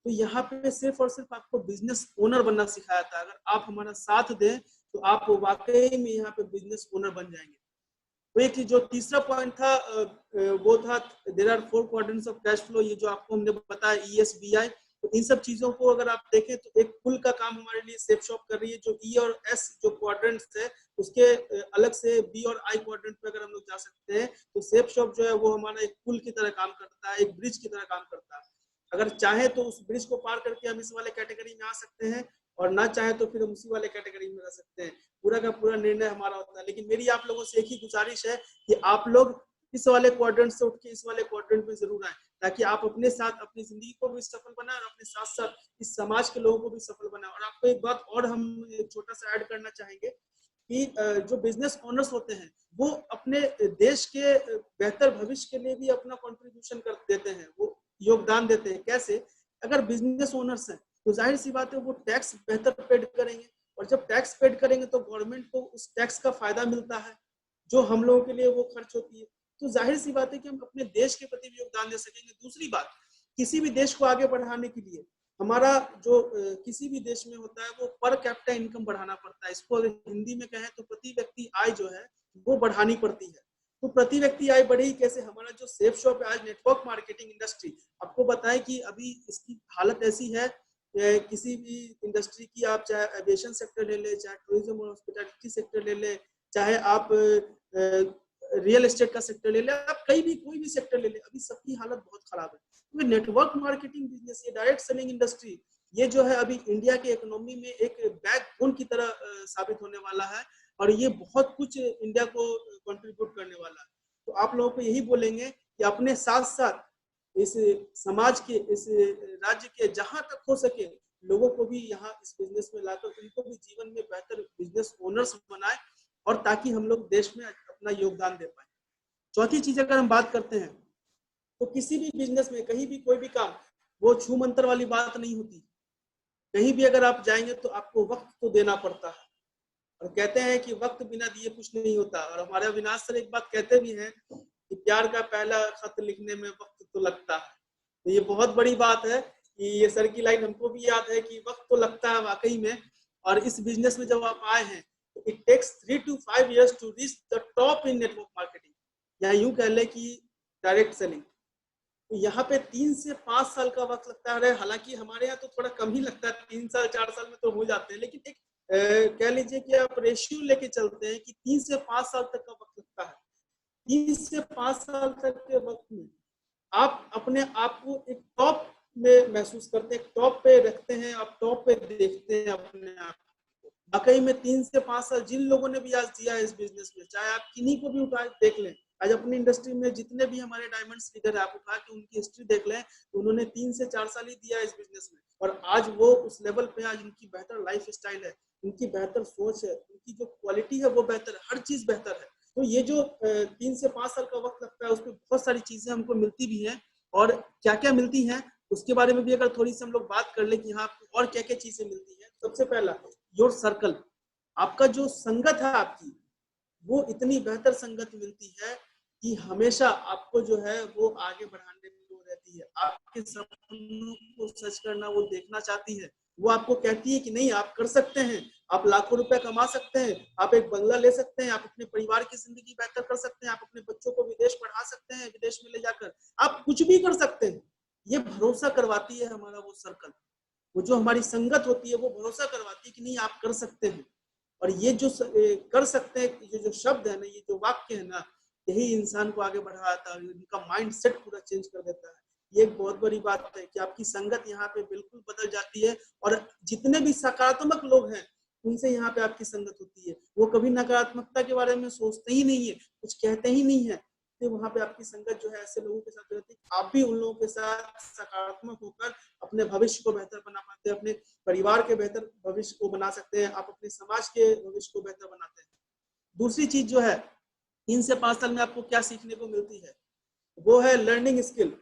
तो यहाँ पे सिर्फ और सिर्फ आपको बिजनेस ओनर बनना सिखाया था। अगर आप हमारा साथ दें तो आप वाकई में यहाँ पे बिजनेस ओनर बन जाएंगे। तो एक जो तीसरा पॉइंट था वो था there are 4 quadrants of cash flow. ये जो आपको हमने बताया ESBI, तो इन सब चीजों को अगर आप देखें तो एक पुल का काम हमारे लिए सेफ शॉप कर रही है। जो ई और एस जो क्वाड्रेंट्स है उसके अलग से बी और आई क्वाड्रेंट पे अगर हम लोग जा सकते हैं तो सेफ शॉप जो है वो हमारा एक पुल की तरह काम करता है, एक ब्रिज की तरह काम करता है। अगर चाहे तो उस ब्रिज को पार करके हम इस वाले कैटेगरी में आ सकते हैं और ना चाहे तो फिर हम उसी वाले कैटेगरी में रह सकते हैं। पूरा का पूरा निर्णय हमारा होता है। लेकिन मेरी आप लोगों से एक ही गुजारिश है कि आप लोग इस वाले क्वाड्रेंट से उठ के इस वाले क्वाड्रेंट में जरूर आए, ताकि आप अपने साथ अपनी जिंदगी को भी सफल बनाए और अपने साथ साथ इस समाज के लोगों को भी सफल बनाए। और आपको एक बात और हम छोटा सा ऐड करना चाहेंगे कि जो बिजनेस ओनर्स होते हैं वो अपने देश के बेहतर भविष्य के लिए भी अपना कंट्रीब्यूशन कर देते हैं, वो योगदान देते हैं। कैसे? अगर बिजनेस ओनर्स हैं तो जाहिर सी बात है वो टैक्स बेहतर पेड करेंगे, और जब टैक्स पेड करेंगे तो गवर्नमेंट को उस टैक्स का फायदा मिलता है जो हम लोगों के लिए वो खर्च होती है। तो जाहिर सी बात है कि हम अपने देश के प्रति भी योगदान दे सकेंगे। दूसरी बात, किसी भी देश को आगे बढ़ाने के लिए हमारा जो किसी भी देश में होता है वो पर कैपिटा इनकम बढ़ाना पड़ता है। इसको अगर हिंदी में कहें तो प्रति व्यक्ति आय जो है वो बढ़ानी पड़ती है। तो प्रति व्यक्ति आय बढ़ेगी कैसे? हमारा जो सेफ शॉप है आज नेटवर्क मार्केटिंग इंडस्ट्री, आपको बताएं कि अभी इसकी हालत ऐसी है, किसी भी इंडस्ट्री की, आप चाहे एविएशन सेक्टर ले ले, चाहे टूरिज्म और हॉस्पिटैलिटी सेक्टर ले ले, चाहे आप रियल एस्टेट का सेक्टर ले ले, आप कोई भी सेक्टर ले ले, अभी सबकी हालत बहुत खराब है। तो नेटवर्क मार्केटिंग बिजनेस, ये डायरेक्ट सेलिंग इंडस्ट्री, ये जो है अभी इंडिया के इकोनॉमी में एक बैकबोन की तरह साबित होने वाला है और ये बहुत कुछ इंडिया को कंट्रीब्यूट करने वाला है। तो आप लोगों को यही बोलेंगे कि अपने साथ साथ इस समाज के, इस राज्य के जहां तक हो सके लोगों को भी यहाँ इस बिजनेस में लाकर उनको भी जीवन में बेहतर बिजनेस ओनर्स बनाए और ताकि हम लोग देश में अपना योगदान दे पाए। चौथी चीज अगर हम बात करते हैं तो किसी भी बिजनेस में कहीं भी कोई भी काम वो छू मंतर वाली बात नहीं होती। कहीं भी अगर आप जाएंगे तो आपको वक्त तो देना पड़ता है और कहते हैं कि वक्त बिना दिए कुछ नहीं होता। और हमारे अविनाश सर एक बात कहते भी हैं कि प्यार का पहला खत लिखने में वक्त तो लगता है। तो ये बहुत बड़ी बात है कि ये सर की लाइन हमको भी याद है कि वक्त तो लगता है वाकई में। और इस बिजनेस में जब आप आए हैं तो it takes 3 to 5 years to reach the top in network marketing, या यूं कह ले कि डायरेक्ट सेलिंग। तो यहाँ पे 3 से 5 साल का वक्त लगता है। हालांकि हमारे यहाँ तो थोड़ा कम ही लगता है, 3 साल 4 साल में तो हो जाते हैं, लेकिन एक कह लीजिए कि आप रेशियो लेके चलते हैं कि 3 से 5 साल तक का वक्त लगता है। 3 से 5 साल तक के वक्त में आप अपने आप को एक टॉप में महसूस करते हैं, टॉप पे रखते हैं, आप टॉप पे देखते हैं अपने आप को। वाकई में 3 से 5 साल जिन लोगों ने भी आज दिया है इस बिजनेस में, चाहे आप किन्हीं को भी उठा देख लें, आज अपनी इंडस्ट्री में जितने भी हमारे डायमंड्स लीडर है आप उठा के उनकी हिस्ट्री देख लें तो उन्होंने 3 से 4 साल ही दिया है इस बिजनेस में और आज वो उस लेवल पे, आज उनकी बेहतर लाइफ स्टाइल है, उनकी बेहतर सोच है, उनकी जो क्वालिटी है वो बेहतर है, हर चीज बेहतर है। तो ये जो 3 से 5 साल का वक्त लगता है उसमें बहुत सारी चीजें हमको मिलती भी हैं और क्या क्या मिलती हैं उसके बारे में भी अगर थोड़ी सी हम लोग बात कर ले कि हाँ और क्या क्या चीजें मिलती हैं। सबसे पहला योर सर्कल, आपका जो संगत है आपकी वो इतनी बेहतर संगत मिलती है कि हमेशा आपको जो है वो आगे बढ़ाने में रहती है। आपके सपनों को सच करना वो देखना चाहती है, वो आपको कहती है कि नहीं आप कर सकते हैं, आप लाखों रुपए कमा सकते हैं, आप एक बंगला ले सकते हैं, आप अपने परिवार की जिंदगी बेहतर कर सकते हैं, आप अपने बच्चों को विदेश पढ़ा सकते हैं, विदेश में ले जाकर आप कुछ भी कर सकते हैं। ये भरोसा करवाती है हमारा वो सर्कल, वो जो हमारी संगत होती है वो भरोसा करवाती है कि नहीं आप कर सकते हैं। और ये जो कर सकते हैं, ये जो शब्द है ना, ये जो वाक्य है ना, यही इंसान को आगे बढ़ाता है, उनका माइंड सेट पूरा चेंज कर देता है। ये एक बहुत बड़ी बात है कि आपकी संगत यहाँ पे बिल्कुल बदल जाती है और जितने भी सकारात्मक लोग हैं उनसे यहाँ पे आपकी संगत होती है, वो कभी नकारात्मकता के बारे में सोचते ही नहीं है, कुछ कहते ही नहीं है। तो वहाँ पे आपकी संगत जो है ऐसे लोगों के साथ रहती है, आप भी उन लोगों के साथ सकारात्मक होकर अपने भविष्य को बेहतर बना पाते हैं, अपने परिवार के बेहतर भविष्य को बना सकते हैं, आप अपने समाज के भविष्य को बेहतर बनाते हैं। दूसरी चीज जो है 3 से 5 साल में आपको क्या सीखने को मिलती है वो है लर्निंग स्किल।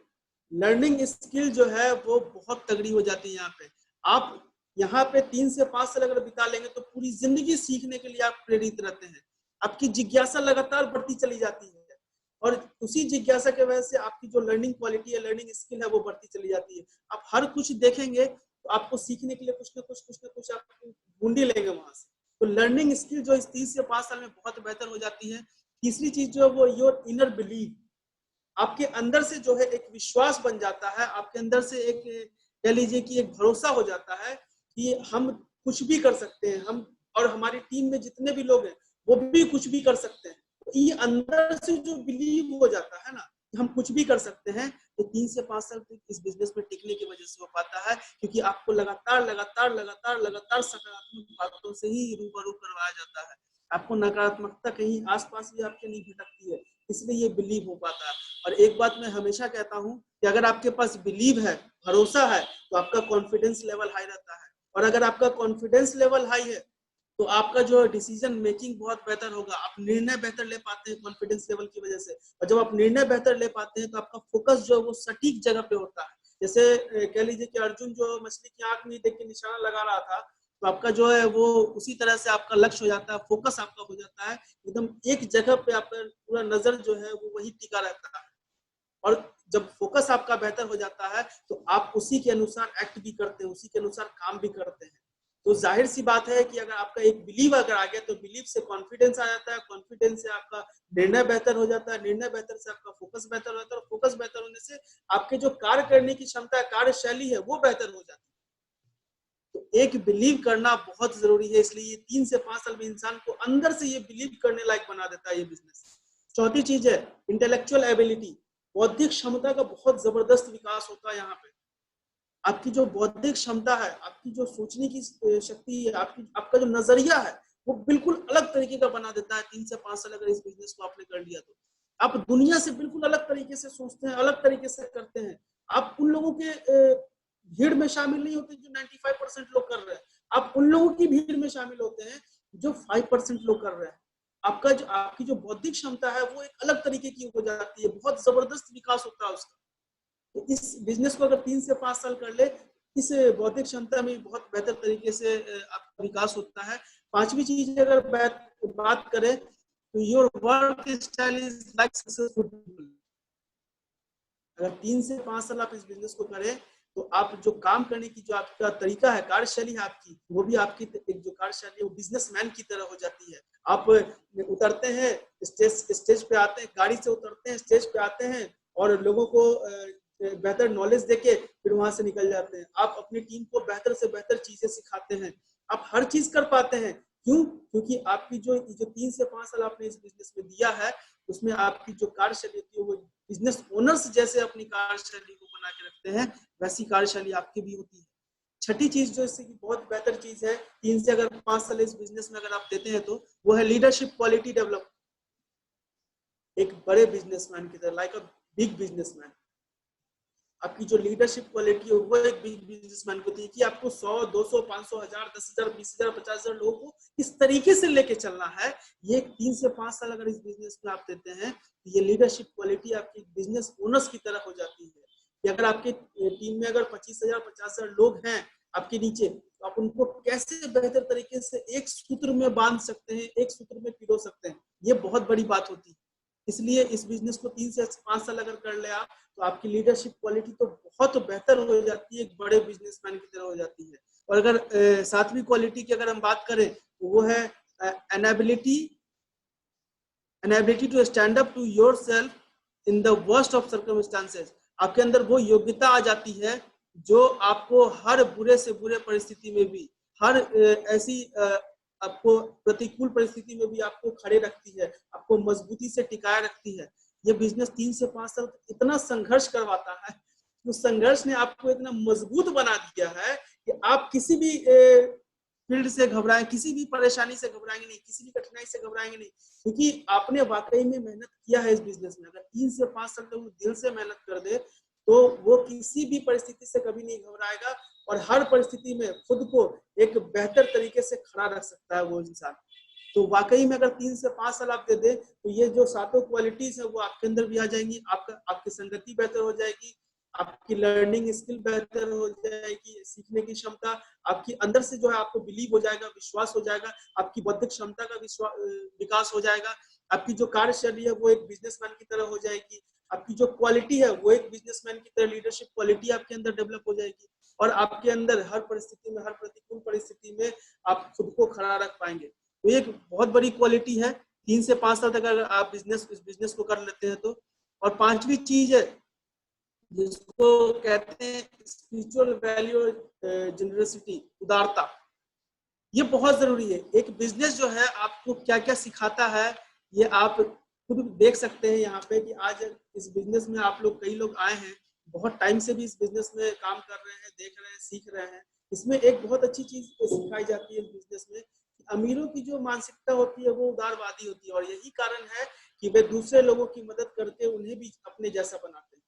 लर्निंग स्किल जो है वो बहुत तगड़ी हो जाती है। यहाँ पे आप यहाँ पे 3 से 5 साल अगर बिता लेंगे तो पूरी जिंदगी सीखने के लिए आप प्रेरित रहते हैं, आपकी जिज्ञासा लगातार बढ़ती चली जाती है और उसी जिज्ञासा के वजह से आपकी जो लर्निंग क्वालिटी है, लर्निंग स्किल है वो बढ़ती चली जाती है। आप हर कुछ देखेंगे तो आपको सीखने के लिए कुछ ना कुछ आप ढूंढ ही लेंगे वहां से। तो लर्निंग स्किल जो इस 3 से 5 साल में बहुत बेहतर हो जाती है। तीसरी चीज जो है वो योर इनर बिलीव, आपके अंदर से जो है एक विश्वास बन जाता है, आपके अंदर से एक कह लीजिए कि एक भरोसा हो जाता है कि हम कुछ भी कर सकते हैं, हम और हमारी टीम में जितने भी लोग हैं वो भी कुछ भी कर सकते हैं। तो ये अंदर से जो बिलीव हो जाता है ना कि हम कुछ भी कर सकते हैं, तो 3 से 5 साल तक इस बिजनेस में टिकने की वजह से हो पाता है, क्योंकि आपको लगातार सकारात्मक बातों से ही रूबरू करवाया जाता है। आपको नकारात्मकता कहीं आसपास भी आपके नहीं भटकती है, इसलिए ये बिलीव हो पाता है। और एक बात मैं हमेशा कहता हूँ कि अगर आपके पास बिलीव है, भरोसा है, तो आपका कॉन्फिडेंस लेवल हाई रहता है और अगर आपका कॉन्फिडेंस लेवल हाई है तो आपका जो डिसीजन मेकिंग बहुत बेहतर होगा, आप निर्णय बेहतर ले पाते हैं कॉन्फिडेंस लेवल की वजह से। और जब आप निर्णय बेहतर ले पाते हैं तो आपका फोकस जो है वो सटीक जगह पे होता है। जैसे कह लीजिए कि अर्जुन जो मछली की आंख में देख के निशाना लगा रहा था, तो आपका जो है वो उसी तरह से आपका लक्ष्य हो जाता है, फोकस आपका हो जाता है, एकदम एक जगह पे आपका पूरा नजर जो है वो वही टिका रहता है। और जब फोकस आपका बेहतर हो जाता है तो आप उसी के अनुसार एक्ट भी करते हैं, उसी के अनुसार काम भी करते हैं। तो जाहिर सी बात है कि अगर आपका एक बिलीव अगर आ गया तो बिलीव से कॉन्फिडेंस आ जाता है, कॉन्फिडेंस से आपका निर्णय बेहतर हो जाता है, निर्णय बेहतर से आपका फोकस बेहतर हो जाता है और फोकस बेहतर होने से आपके जो कार्य करने की क्षमता है, कार्यशैली है, वो बेहतर हो जाती है। तो एक बिलीव करना बहुत जरूरी है, इसलिए ये 3 से 5 साल में इंसान को अंदर से ये बिलीव करने लायक बना देता है ये बिजनेस। चौथी चीज है इंटेलेक्चुअल एबिलिटी। बौद्धिक क्षमता का बहुत जबरदस्त विकास होता है यहाँ पे। आपकी जो बौद्धिक क्षमता है, आपकी जो सोचने की शक्ति है, आपका जो नजरिया है, वो बिल्कुल अलग तरीके का बना देता है। 3 से 5 साल अगर इस बिजनेस को आपने कर लिया तो आप दुनिया से बिल्कुल अलग तरीके से सोचते हैं, अलग तरीके से करते हैं। आप उन लोगों के भीड़ में शामिल नहीं होते जो 95% लोग कर रहे हैं। आप उन लोगों की भीड़ में शामिल होते हैं जो 5% लोग कर रहे हैं। आपकी जो बौद्धिक क्षमता है वो एक अलग तरीके की हो जाती है, बहुत जबरदस्त विकास होता है उसका। तो इस बिजनेस को अगर 3 से 5 साल कर ले, इस बौद्धिक क्षमता में बहुत बेहतर तरीके से आपका विकास होता है। 5वीं चीज अगर बात करें तो your work style is like successful people. अगर 3 से 5 साल आप इस बिजनेस को करें तो आप जो काम करने की जो आपका तरीका है, कार्यशैली है आपकी, वो भी आपकी एक जो कार्यशैली है वो बिजनेसमैन की तरह हो जाती है। आप उतरते हैं स्टेज पे आते हैं, गाड़ी से उतरते हैं, स्टेज पे आते हैं और लोगों को बेहतर नॉलेज देके फिर वहां से निकल जाते हैं। आप अपनी टीम को बेहतर से बेहतर चीजें सिखाते हैं, आप हर चीज कर पाते हैं। क्यों? क्योंकि आपकी जो 3 से 5 साल आपने इस बिजनेस में दिया है, उसमें आपकी जो कार्यशैली होती है वो बिजनेस ओनर्स जैसे अपनी कार्यशैली को बना के रखते हैं, वैसी कार्यशैली आपकी भी होती है। छठी चीज जो इससे की बहुत बेहतर चीज है, 3 से अगर 5 साल इस बिजनेस में अगर आप देते हैं तो वो है लीडरशिप क्वालिटी डेवलप। एक बड़े बिजनेसमैन की तरह, लाइक अ बिग बिजनेसमैन। आपकी जो लीडरशिप क्वालिटी है वो एक बिग बिजनेसमैन को होती है कि आपको 100, 200, 500, 1000, 10,000, 20,000, 50,000 लोगों को किस तरीके से लेके चलना है। ये 3 से 5 साल अगर इस बिजनेस में आप देते हैं तो ये लीडरशिप क्वालिटी आपकी बिजनेस ओनर्स की तरह हो जाती है कि अगर आपके टीम में अगर 25,000, 50,000 लोग हैं आपके नीचे, तो आप उनको कैसे बेहतर तरीके से एक सूत्र में बांध सकते हैं, एक सूत्र में पिरो सकते हैं। ये बहुत बड़ी बात होती है। इसलिए इस बिजनेस को 3 से 5 साल अगर कर ले आप, तो आपकी लीडरशिप क्वालिटी तो बहुत बेहतर हो जाती है, एक बड़े बिजनेसमैन की तरह हो जाती है। और अगर 7वीं क्वालिटी की अगर हम बात करें तो वो है an ability to stand up to yourself in the worst of circumstances. आपके अंदर वो योग्यता आ जाती है जो आपको हर बुरे से बुरे परिस्थिति में भी, हर ऐसी आपको प्रतिकूल परिस्थिति में भी आपको खड़े रखती है, आपको मजबूती से टिकाए रखती है। ये बिजनेस 3 से 5 साल इतना संघर्ष करवाता है, उस संघर्ष ने आपको इतना मजबूत बना दिया है कि आप किसी भी फील्ड से घबराएं, किसी भी परेशानी से घबराएंगे नहीं, किसी भी कठिनाई से घबराएंगे नहीं, क्योंकि आपने वाकई में मेहनत किया है इस बिजनेस में। अगर 3 से 5 साल तक वो दिल से मेहनत कर दे तो वो किसी भी परिस्थिति से कभी नहीं घबराएगा और हर परिस्थिति में खुद को एक बेहतर तरीके से खड़ा रख सकता है वो इंसान। तो वाकई में अगर 3 से 5 साल आप दे दे तो ये जो 7 क्वालिटीज है वो आपके अंदर भी आ जाएंगी। आपकी संगति बेहतर हो जाएगी, आपकी लर्निंग स्किल बेहतर हो जाएगी, सीखने की क्षमता आपकी अंदर से जो है आपको बिलीव हो जाएगा, विश्वास हो जाएगा, आपकी बौद्धिक क्षमता का विकास हो जाएगा, आपकी जो कार्यशैली है वो एक बिजनेसमैन की तरह हो जाएगी, आपकी जो क्वालिटी है वो एक बिजनेसमैन की तरह लीडरशिप क्वालिटी आपके अंदर डेवलप हो जाएगी और आपके अंदर हर परिस्थिति में, हर प्रतिकूल परिस्थिति में आप खुद को खड़ा रख पाएंगे। तो ये एक बहुत बड़ी क्वालिटी है। 3 से 5 साल तक अगर आप इस बिजनेस को कर लेते हैं तो। और 5वीं चीज है जिसको कहते हैं स्पिरिचुअल वैल्यू जनरसिटी, उदारता। ये बहुत जरूरी है। एक बिजनेस जो है आपको क्या क्या सिखाता है ये आप खुद देख सकते हैं यहाँ पे कि आज इस बिजनेस में आप लोग, कई लोग आए हैं, बहुत टाइम से भी इस बिजनेस में काम कर रहे हैं, देख रहे हैं, सीख रहे हैं। इसमें एक बहुत अच्छी चीज सिखाई जाती है इस बिजनेस में कि अमीरों की जो मानसिकता होती है वो उदारवादी होती है और यही कारण है कि वे दूसरे लोगों की मदद करके उन्हें भी अपने जैसा बनाते हैं।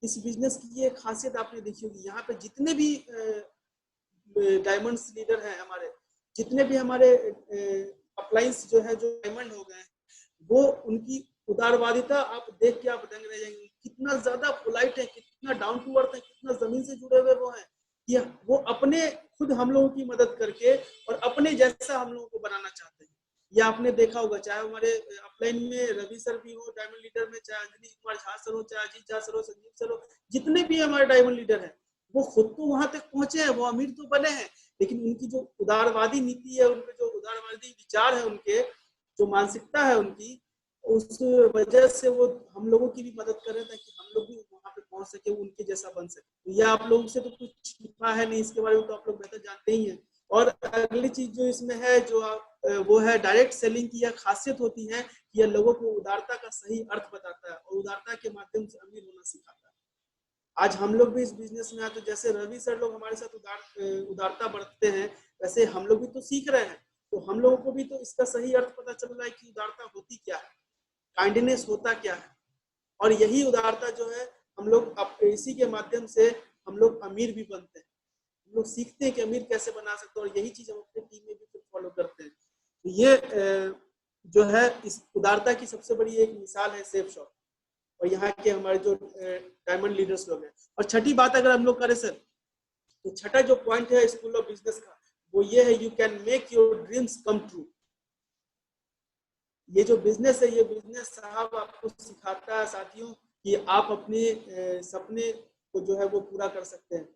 इस बिजनेस की ये खासियत आपने देखी होगी, यहाँ पे जितने भी डायमंड्स लीडर हैं हमारे, जितने भी हमारे अप्लायंस जो है जो डायमंड हो गए, वो उनकी उदारवादिता आप देख के आप दंग रह जाएंगे। कितना ज्यादा पोलाइट है, कितना डाउन टू अर्थ है, कितना जमीन से जुड़े हुए वो हैं कि वो अपने खुद हम लोगों की मदद करके और अपने जैसा हम लोगों को बनाना चाहते हैं। ये आपने देखा होगा, चाहे हमारे अपलाइन में रवि सर भी हो डायमंड लीडर में, चाहे अंजनी कुमार झा सर हो, चाहे अजीत झा सर हो, संजीव सर हो, जितने भी हमारे डायमंड लीडर हैं वो खुद तो वहां तक पहुंचे हैं, वो अमीर तो बने हैं, लेकिन उनकी जो उदारवादी नीति है, उनके जो उदारवादी विचार है, उनके जो मानसिकता है उनकी, उस वजह से वो हम लोगों की भी मदद कर रहे थे कि हम लोग भी वहां पे पहुंच सके, उनके जैसा बन सके। तो ये आप लोगों से तो कुछ छिपा है नहीं, इसके बारे में तो आप लोग बेहतर जानते ही हैं। और अगली चीज जो इसमें है जो वो है डायरेक्ट सेलिंग की यह खासियत होती है कि यह लोगों को उदारता का सही अर्थ बताता है और उदारता के माध्यम से अमीर होना सिखाता है। आज हम लोग भी इस बिजनेस में आए तो जैसे रवि सर लोग हमारे साथ उदारता बरतते हैं, वैसे हम लोग भी तो सीख रहे हैं। तो हम लोगों को भी तो इसका सही अर्थ पता चल रहा है कि उदारता होती क्या है, काइंडनेस होता क्या है। और यही उदारता जो है हम लोग इसी के माध्यम से हम लोग अमीर भी बनते हैं। हम लोग सीखते हैं कि अमीर कैसे बना सकते हैं और यही चीज हम अपनी टीम में भी फिर फॉलो करते हैं। तो ये जो है इस उदारता की सबसे बड़ी एक मिसाल है सेफ शॉप और यहाँ के हमारे जो डायमंड लीडर्स लोग हैं। और छठी बात अगर हम लोग करें सर, तो छठा जो पॉइंट है स्कूल ऑफ बिजनेस का वो ये है, you can make your dreams come true. ये जो बिजनेस है, ये बिजनेस साहब आपको सिखाता है साथियों कि आप अपने सपने को जो है वो पूरा कर सकते हैं,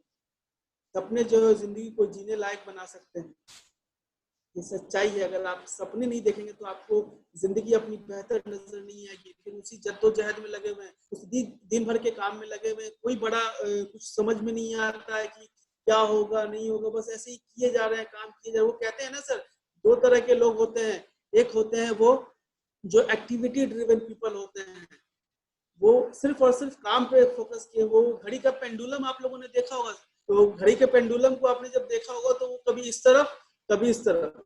सपने जो है जिंदगी को जीने लायक बना सकते हैं। ये सच्चाई है। अगर आप सपने नहीं देखेंगे तो आपको जिंदगी अपनी बेहतर नजर नहीं आएगी। फिर उसी जद्दोजहद में लगे हुए हैं, उस दिन भर के काम में लगे हुए हैं, कोई बड़ा कुछ समझ में नहीं आता है कि क्या होगा नहीं होगा, बस ऐसे ही किए जा रहे हैं, काम किए जा रहे हैं। वो कहते हैं ना सर, दो तरह के लोग होते हैं, एक होते हैं वो जो एक्टिविटी ड्रिवन पीपल होते हैं, वो सिर्फ और सिर्फ काम पे फोकस किए। वो घड़ी का पेंडुलम आप लोगों ने देखा होगा, तो घड़ी के पेंडुलम को आपने जब देखा होगा तो वो कभी इस तरफ कभी इस तरफ,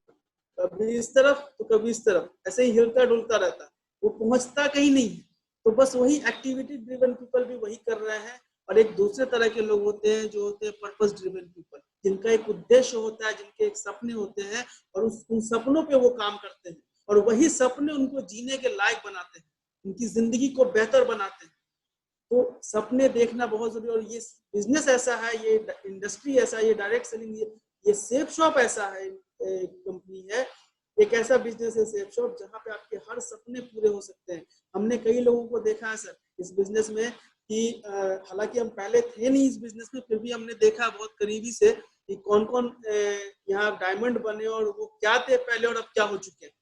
कभी इस तरफ तो कभी इस तरफ, ऐसे ही हिलता डुलता रहता, वो पहुंचता कहीं नहीं है। तो बस वही एक्टिविटी ड्रिवन पीपल भी वही कर रहे हैं। और एक दूसरे तरह के लोग होते हैं जो होते हैं पर्पस ड्रिवन पीपल, जिनका एक उद्देश्य होता है, जिनके एक सपने होते हैं और उन सपनों पे वो काम करते हैं और वही सपने उनको जीने के लायक बनाते हैं, उनकी जिंदगी को बेहतर बनाते हैं। तो सपने देखना बहुत जरूरी। और ये बिजनेस ऐसा है, ये इंडस्ट्री ऐसा है, ये डायरेक्ट सेलिंग, ये सेफ शॉप ऐसा है, कंपनी है, एक ऐसा बिजनेस है सेफ शॉप जहाँ पे आपके हर सपने पूरे हो सकते हैं। हमने कई लोगों को देखा है सर इस बिजनेस में कि हालांकि हम पहले थे नहीं इस बिजनेस में, फिर भी हमने देखा बहुत करीबी से कि कौन कौन यहाँ डायमंड बने और वो क्या थे पहले और अब क्या हो चुके हैं।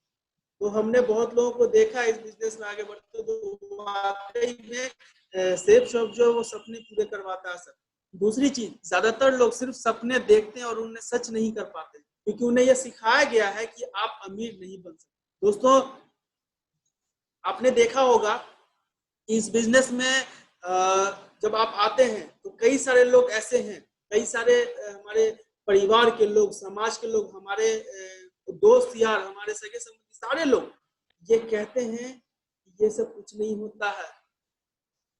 तो हमने बहुत लोगों को देखा इस बिजनेस में आगे बढ़ते, तो वाकई में सेफ शॉप जो है वो सपने पूरे करवाता है सर। दूसरी चीज, ज्यादातर लोग सिर्फ सपने देखते हैं और उन्हें सच नहीं कर पाते, क्योंकि उन्हें यह सिखाया गया है कि आप अमीर नहीं बन सकते। दोस्तों, आपने देखा होगा कि इस बिजनेस में जब आप आते हैं तो कई सारे लोग ऐसे हैं, कई सारे हमारे परिवार के लोग, समाज के लोग, हमारे दोस्त यार, हमारे सगे संबंधी, सारे लोग ये कहते हैं ये सब कुछ नहीं होता है,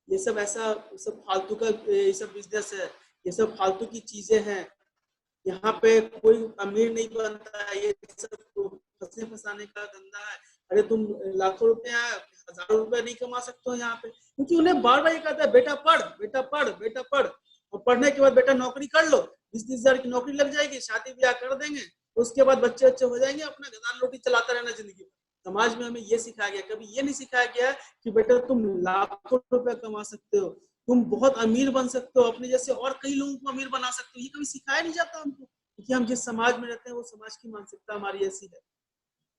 ये सब ऐसा सब फालतू का ये सब बिजनेस है, ये सब फालतू की चीजें हैं, यहाँ पे कोई अमीर नहीं बनता है, ये सब फंसने फंसाने का धंधा है। अरे तुम लाखों रुपया, हजारों रुपया नहीं कमा सकते हो यहाँ पे। क्योंकि उन्हें बार बार ये कहता है बेटा पढ़, बेटा पढ़, बेटा पढ़, और पढ़ने के बाद बेटा नौकरी कर लो, 20-30 हजार की नौकरी लग जाएगी, शादी ब्याह कर देंगे, उसके बाद बच्चे अच्छे हो जाएंगे, अपना गदान रोटी चलाता रहना जिंदगी। समाज में हमें ये सिखाया गया, कभी ये नहीं सिखाया गया कि बेटा तुम लाखों रुपया कमा सकते हो, तुम बहुत अमीर बन सकते हो, अपने जैसे और कई लोगों को अमीर बना सकते हो। ये कभी सिखाया नहीं जाता हमको, क्योंकि हम जिस समाज में रहते हैं वो समाज की मानसिकता हमारी ऐसी है।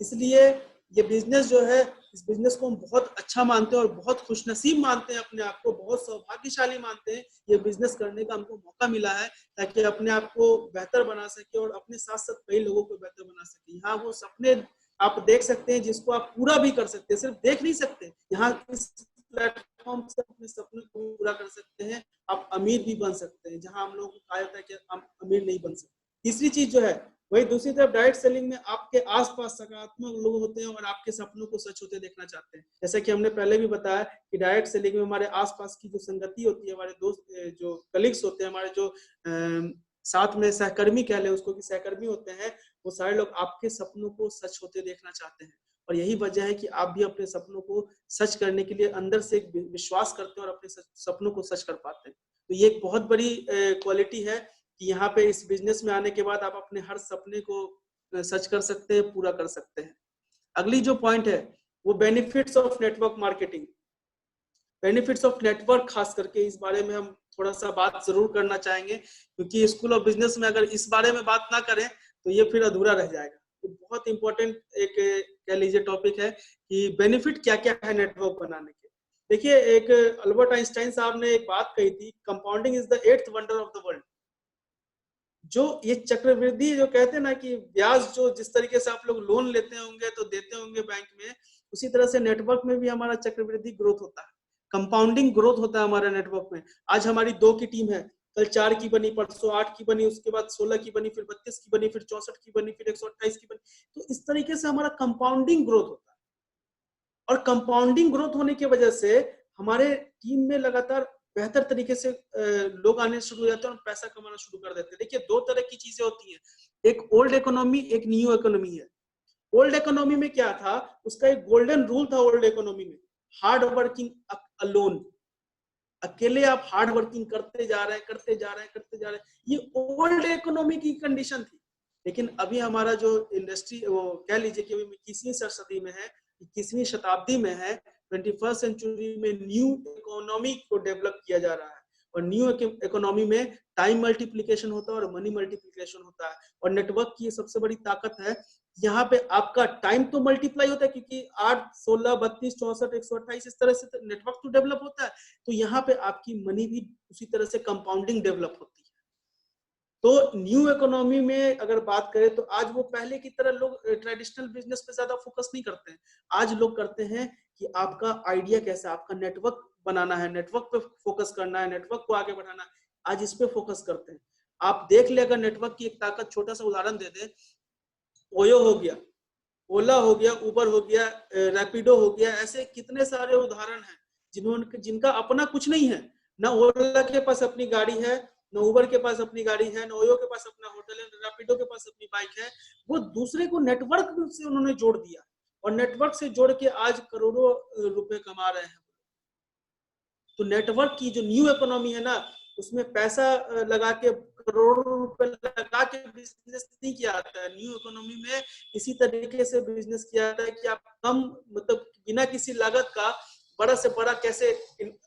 इसलिए ये बिजनेस जो है, इस बिजनेस को हम बहुत अच्छा मानते हैं और बहुत खुशनसीब मानते हैं, अपने आप को बहुत सौभाग्यशाली मानते हैं। ये बिजनेस करने का हमको मौका मिला है ताकि अपने आप को बेहतर बना सके और अपने साथ साथ कई लोगों को बेहतर बना सके। यहाँ वो सपने आप देख सकते हैं जिसको आप पूरा भी कर सकते हैं, सिर्फ देख नहीं सकते, यहाँ इस प्लेटफॉर्म से अपने सपने को पूरा कर सकते हैं, आप अमीर भी बन सकते हैं, जहां हम लोगों को कहा जाता है कि हम अमीर नहीं बन सकते। तीसरी चीज जो है, वही दूसरी तरफ डायरेक्ट सेलिंग में आपके आसपास सकारात्मक लोग होते हैं और आपके सपनों को सच होते देखना चाहते हैं। जैसा कि हमने पहले भी बताया कि डायरेक्ट सेलिंग में हमारे आसपास की जो संगति होती है, हमारे दोस्त जो कलीग्स होते हैं, हमारे जो साथ में सहकर्मी कह लें उसको कि सहकर्मी होते हैं, वो सारे लोग आपके सपनों को सच होते देखना चाहते हैं। और यही वजह है कि आप भी अपने सपनों को सच करने के लिए अंदर से एक विश्वास करते हैं और अपने सपनों को सच कर पाते हैं। तो ये एक बहुत बड़ी क्वालिटी है कि यहाँ पे इस बिजनेस में आने के बाद आप अपने हर सपने को सच कर सकते हैं, पूरा कर सकते हैं। अगली जो पॉइंट है वो benefits of network marketing. Benefits of network खास करके इस बारे में हम थोड़ा सा बात जरूर करना चाहेंगे, क्योंकि स्कूल ऑफ बिजनेस में अगर इस बारे में बात ना करें तो ये फिर अधूरा रह जाएगा। तो बहुत इंपॉर्टेंट एक कह लीजिए टॉपिक है कि बेनिफिट क्या क्या है नेटवर्क बनाने के। देखिए, एक अल्बर्ट आइंस्टाइन साहब ने एक बात कही थी, compounding is the 8th wonder of the world. जो ये चक्रवृद्धि जो कहते हैं ना कि ब्याज, जो जिस तरीके से आप लोग लोन लेते होंगे तो देते होंगे बैंक में, उसी तरह से नेटवर्क में भी हमारा चक्रवृद्धि ग्रोथ होता है, कंपाउंडिंग ग्रोथ होता है हमारे नेटवर्क में। आज हमारी 2 की टीम है, कल 4 की बनी, परसों 8 की बनी, उसके बाद 16 की बनी, फिर 32 की बनी, फिर 64 की बनी, फिर 128 की बनी। तो इस तरीके से हमारा कंपाउंडिंग ग्रोथ होता है, और कंपाउंडिंग ग्रोथ होने की वजह से हमारे टीम में लगातार बेहतर तरीके से लोग आने शुरू हो जाते हैं और पैसा कमाना शुरू कर देते हैं। देखिए, 2 तरह की चीजें होती हैं, एक ओल्ड इकोनॉमी, एक न्यू इकोनॉमी है। ओल्ड इकोनॉमी में क्या था, उसका एक गोल्डन रूल था ओल्ड इकोनॉमी में, हार्ड वर्किंग अलोन। अकेले आप हार्ड वर्किंग करते जा रहे हैं, करते जा रहे हैं, करते जा रहे हैं, ये ओल्ड इकोनॉमी की कंडीशन थी। लेकिन अभी हमारा जो इंडस्ट्री, वो कह लीजिए कि 21वीं सदी में है, 21वीं शताब्दी में है, 21st सेंचुरी में न्यू इकोनॉमी को डेवलप किया जा रहा है। और न्यू इकोनॉमी में टाइम मल्टीप्लिकेशन होता है और मनी मल्टीप्लिकेशन होता है। और नेटवर्क की सबसे बड़ी ताकत है, यहाँ पे आपका टाइम तो मल्टीप्लाई होता है, क्योंकि 8, 16, 32, 64, 128 इस तरह से नेटवर्क तो डेवलप होता है, तो यहाँ पे आपकी मनी भी उसी तरह से कंपाउंडिंग डेवलप होती है। तो न्यू इकोनॉमी में अगर बात करें तो आज वो पहले की तरह लोग ट्रेडिशनल बिजनेस पे ज्यादा फोकस नहीं करते हैं। आज लोग करते हैं कि आपका आइडिया कैसा, आपका नेटवर्क बनाना है, नेटवर्क पे फोकस करना है, नेटवर्क को आगे बढ़ाना है, आज इस पे फोकस करते हैं। आप देख ले, अगर नेटवर्क की एक ताकत, छोटा सा उदाहरण दे दे, ओयो हो गया, ओला हो गया, उबर हो गया, रैपिडो हो गया, ऐसे कितने सारे उदाहरण हैं जिनका अपना कुछ नहीं है। ना ओला के पास अपनी गाड़ी है, न उबर के पास अपनी गाड़ी है, न ओयो के पास अपना होटल है, न रैपिडो के पास अपनी बाइक है। वो दूसरे को नेटवर्क से उन्होंने जोड़ दिया, और नेटवर्क से जोड़ के आज करोड़ों रुपए कमा रहे हैं। तो नेटवर्क की जो न्यू इकोनॉमी है ना, उसमें पैसा लगा के, करोड़ों रुपए लगा के बिजनेस नहीं किया जाता है। न्यू इकोनॉमी में इसी तरीके से बिजनेस किया जाता है कि आप कम, मतलब बिना किसी लागत का बड़ा से बड़ा कैसे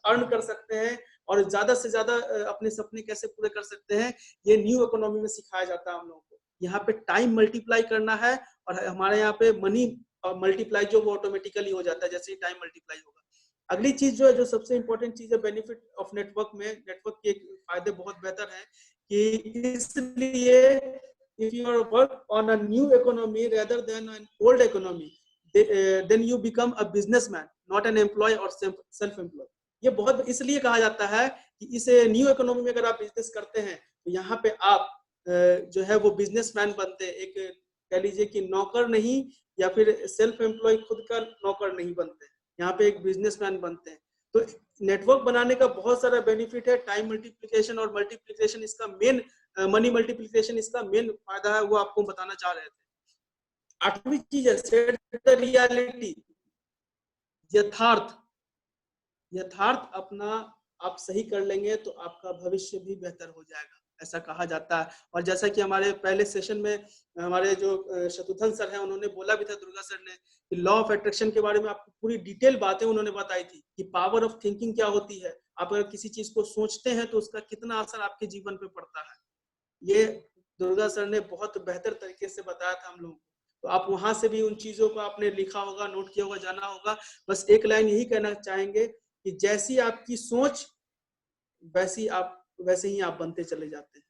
अर्न कर सकते हैं, और ज्यादा से ज्यादा अपने सपने कैसे पूरे कर सकते हैं, ये न्यू इकोनॉमी में सिखाया जाता है हम लोगों को। यहाँ पे टाइम मल्टीप्लाई करना है, और हमारे यहाँ पे मनी मल्टीप्लाई जो वो ऑटोमेटिकली हो जाता है जैसे ही टाइम मल्टीप्लाई होगा। अगली चीज जो है, जो सबसे इंपॉर्टेंट चीज है बेनिफिट ऑफ नेटवर्क में, नेटवर्क के फायदे बहुत बेहतर है कि इसलिए if you are work on a new economy rather than an old economy, then you become a businessman, not an employee or self employed। ये बहुत इसलिए कहा जाता है कि इस न्यू इकोनॉमी में अगर आप बिजनेस करते हैं तो यहाँ पे आप जो है वो बिजनेसमैन बनते हैं, एक कह लीजिए कि नौकर नहीं, या फिर सेल्फ एम्प्लॉय खुद का नौकर नहीं बनते, यहाँ पे एक बिजनेसमैन बनते हैं। तो नेटवर्क बनाने का बहुत सारा बेनिफिट है, टाइम मल्टीप्लिकेशन और मल्टीप्लिकेशन इसका मेन, मनी मल्टीप्लिकेशन इसका मेन फायदा है, वो आपको बताना चाह रहे थे। 8वीं चीज है सेट द रियलिटी, यथार्थ। यथार्थ अपना आप सही कर लेंगे तो आपका भविष्य भी बेहतर हो जाएगा, ऐसा कहा जाता है। और जैसा कि हमारे पहले सेशन में हमारे जो शत्रुघ्न सर हैं, उन्होंने बोला भी था, दुर्गा सर ने, कि लॉ ऑफ अट्रैक्शन के बारे में आपको पूरी डिटेल बातें उन्होंने बताई थी कि पावर ऑफ थिंकिंग क्या होती है, आप अगर किसी चीज को सोचते हैं तो उसका कितना असर आपके जीवन पे पड़ता है। ये दुर्गा सर ने बहुत बेहतर तरीके से बताया था हम लोगों को। तो आप वहां से भी उन चीजों को आपने लिखा होगा, नोट किया होगा, जाना होगा। बस एक लाइन यही कहना चाहेंगे कि जैसी आपकी सोच वैसे ही आप बनते चले जाते हैं।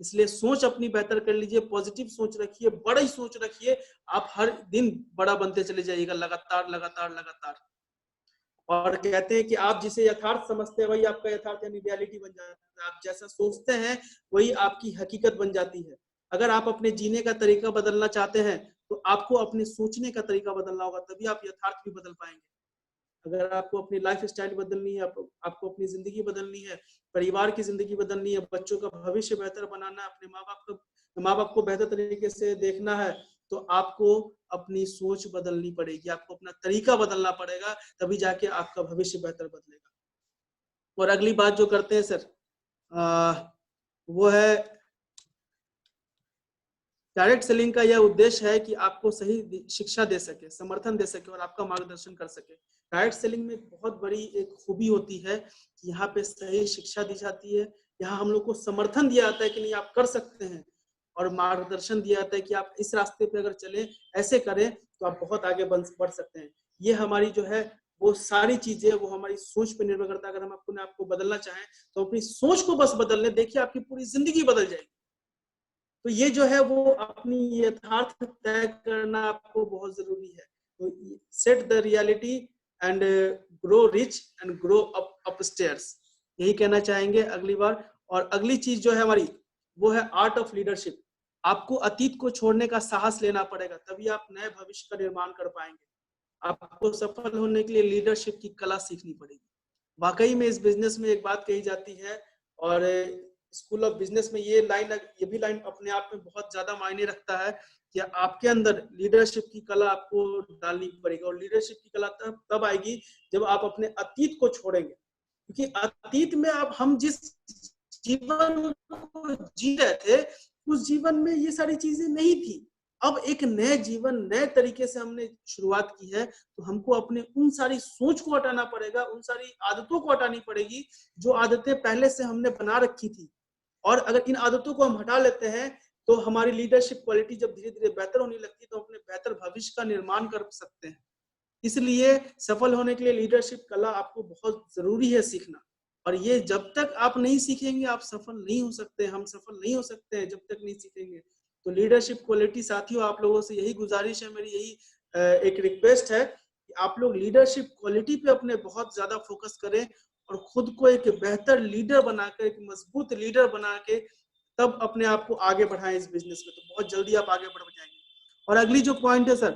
इसलिए सोच अपनी बेहतर कर लीजिए, पॉजिटिव सोच रखिए, बड़ी सोच रखिए, आप हर दिन बड़ा बनते चले जाइएगा, लगातार लगातार लगातार। और कहते हैं कि आप जिसे यथार्थ समझते हैं वही आपका यथार्थ यानी रियलिटी बन जाता है। आप जैसा सोचते हैं वही आपकी हकीकत बन जाती है। अगर आप अपने जीने का तरीका बदलना चाहते हैं तो आपको अपने सोचने का तरीका बदलना होगा, तभी आप यथार्थ भी बदल पाएंगे। अगर आपको अपनी लाइफ स्टाइल बदलनी है, आपको अपनी जिंदगी बदलनी है, परिवार की जिंदगी बदलनी है, बच्चों का भविष्य बेहतर बनाना है, अपने माँ बाप को बेहतर तरीके से देखना है, तो आपको अपनी सोच बदलनी पड़ेगी, आपको अपना तरीका बदलना पड़ेगा, तभी जाके आपका भविष्य बेहतर बदलेगा। और अगली बात जो करते हैं सर, वो है डायरेक्ट सेलिंग का यह उद्देश्य है कि आपको सही शिक्षा दे सके, समर्थन दे सके और आपका मार्गदर्शन कर सके। डायरेक्ट सेलिंग में बहुत बड़ी एक खूबी होती है कि यहाँ पे सही शिक्षा दी जाती है, यहाँ हम लोग को समर्थन दिया जाता है कि नहीं आप कर सकते हैं, और मार्गदर्शन दिया जाता है कि आप इस रास्ते पे अगर चलें, ऐसे करें तो आप बहुत आगे बढ़ सकते हैं। ये हमारी जो है वो सारी चीजें वो हमारी सोच पे निर्भर करता है। अगर हम आपको बदलना चाहें तो अपनी सोच को बस बदल लें, देखिए आपकी पूरी जिंदगी बदल जाएगी। तो ये जो है वो अपनी यथार्थ तय करना आपको बहुत जरूरी है। तो set the reality and grow rich and grow up stairs, यही कहना चाहेंगे अगली बार। और अगली चीज जो है हमारी वो है आर्ट ऑफ लीडरशिप। आपको अतीत को छोड़ने का साहस लेना पड़ेगा, तभी आप नए भविष्य का निर्माण कर पाएंगे। आपको सफल होने के लिए लीडरशिप की कला सीखनी पड़ेगी। वाकई में इस बिजनेस में एक बात कही जाती है, और स्कूल ऑफ बिजनेस में ये भी लाइन अपने आप में बहुत ज्यादा मायने रखता है कि आपके अंदर लीडरशिप की कला आपको डालनी पड़ेगी। और लीडरशिप की कला तब आएगी जब आप अपने अतीत को छोड़ेंगे, क्योंकि अतीत में आप हम जिस जीवन को जी रहे थे उस जीवन में ये सारी चीजें नहीं थी। अब एक नए जीवन नए तरीके से हमने शुरुआत की है, तो हमको अपने उन सारी सोच को हटाना पड़ेगा, उन सारी आदतों को हटानी पड़ेगी जो आदतें पहले से हमने बना रखी थी। और अगर इन आदतों को हम हटा लेते हैं तो हमारी लीडरशिप क्वालिटी जब धीरे धीरे बेहतर होने लगती है तो अपने बेहतर भविष्य का निर्माण कर सकते हैं। इसलिए सफल होने के लिए लीडरशिप कला आपको बहुत जरूरी है सीखना। और ये जब तक आप नहीं सीखेंगे आप सफल नहीं हो सकते, हम सफल नहीं हो सकते हैं जब तक नहीं सीखेंगे। तो लीडरशिप क्वालिटी साथियों, आप लोगों से यही गुजारिश है, मेरी यही एक रिक्वेस्ट है कि आप लोग लीडरशिप क्वालिटी पे अपने बहुत ज्यादा फोकस करें और खुद को एक बेहतर लीडर बनाकर, एक मजबूत लीडर बना के तब अपने आप को आगे बढ़ाएं इस बिजनेस में, तो बहुत जल्दी आप आगे बढ़ जाएंगे। और अगली जो पॉइंट है सर,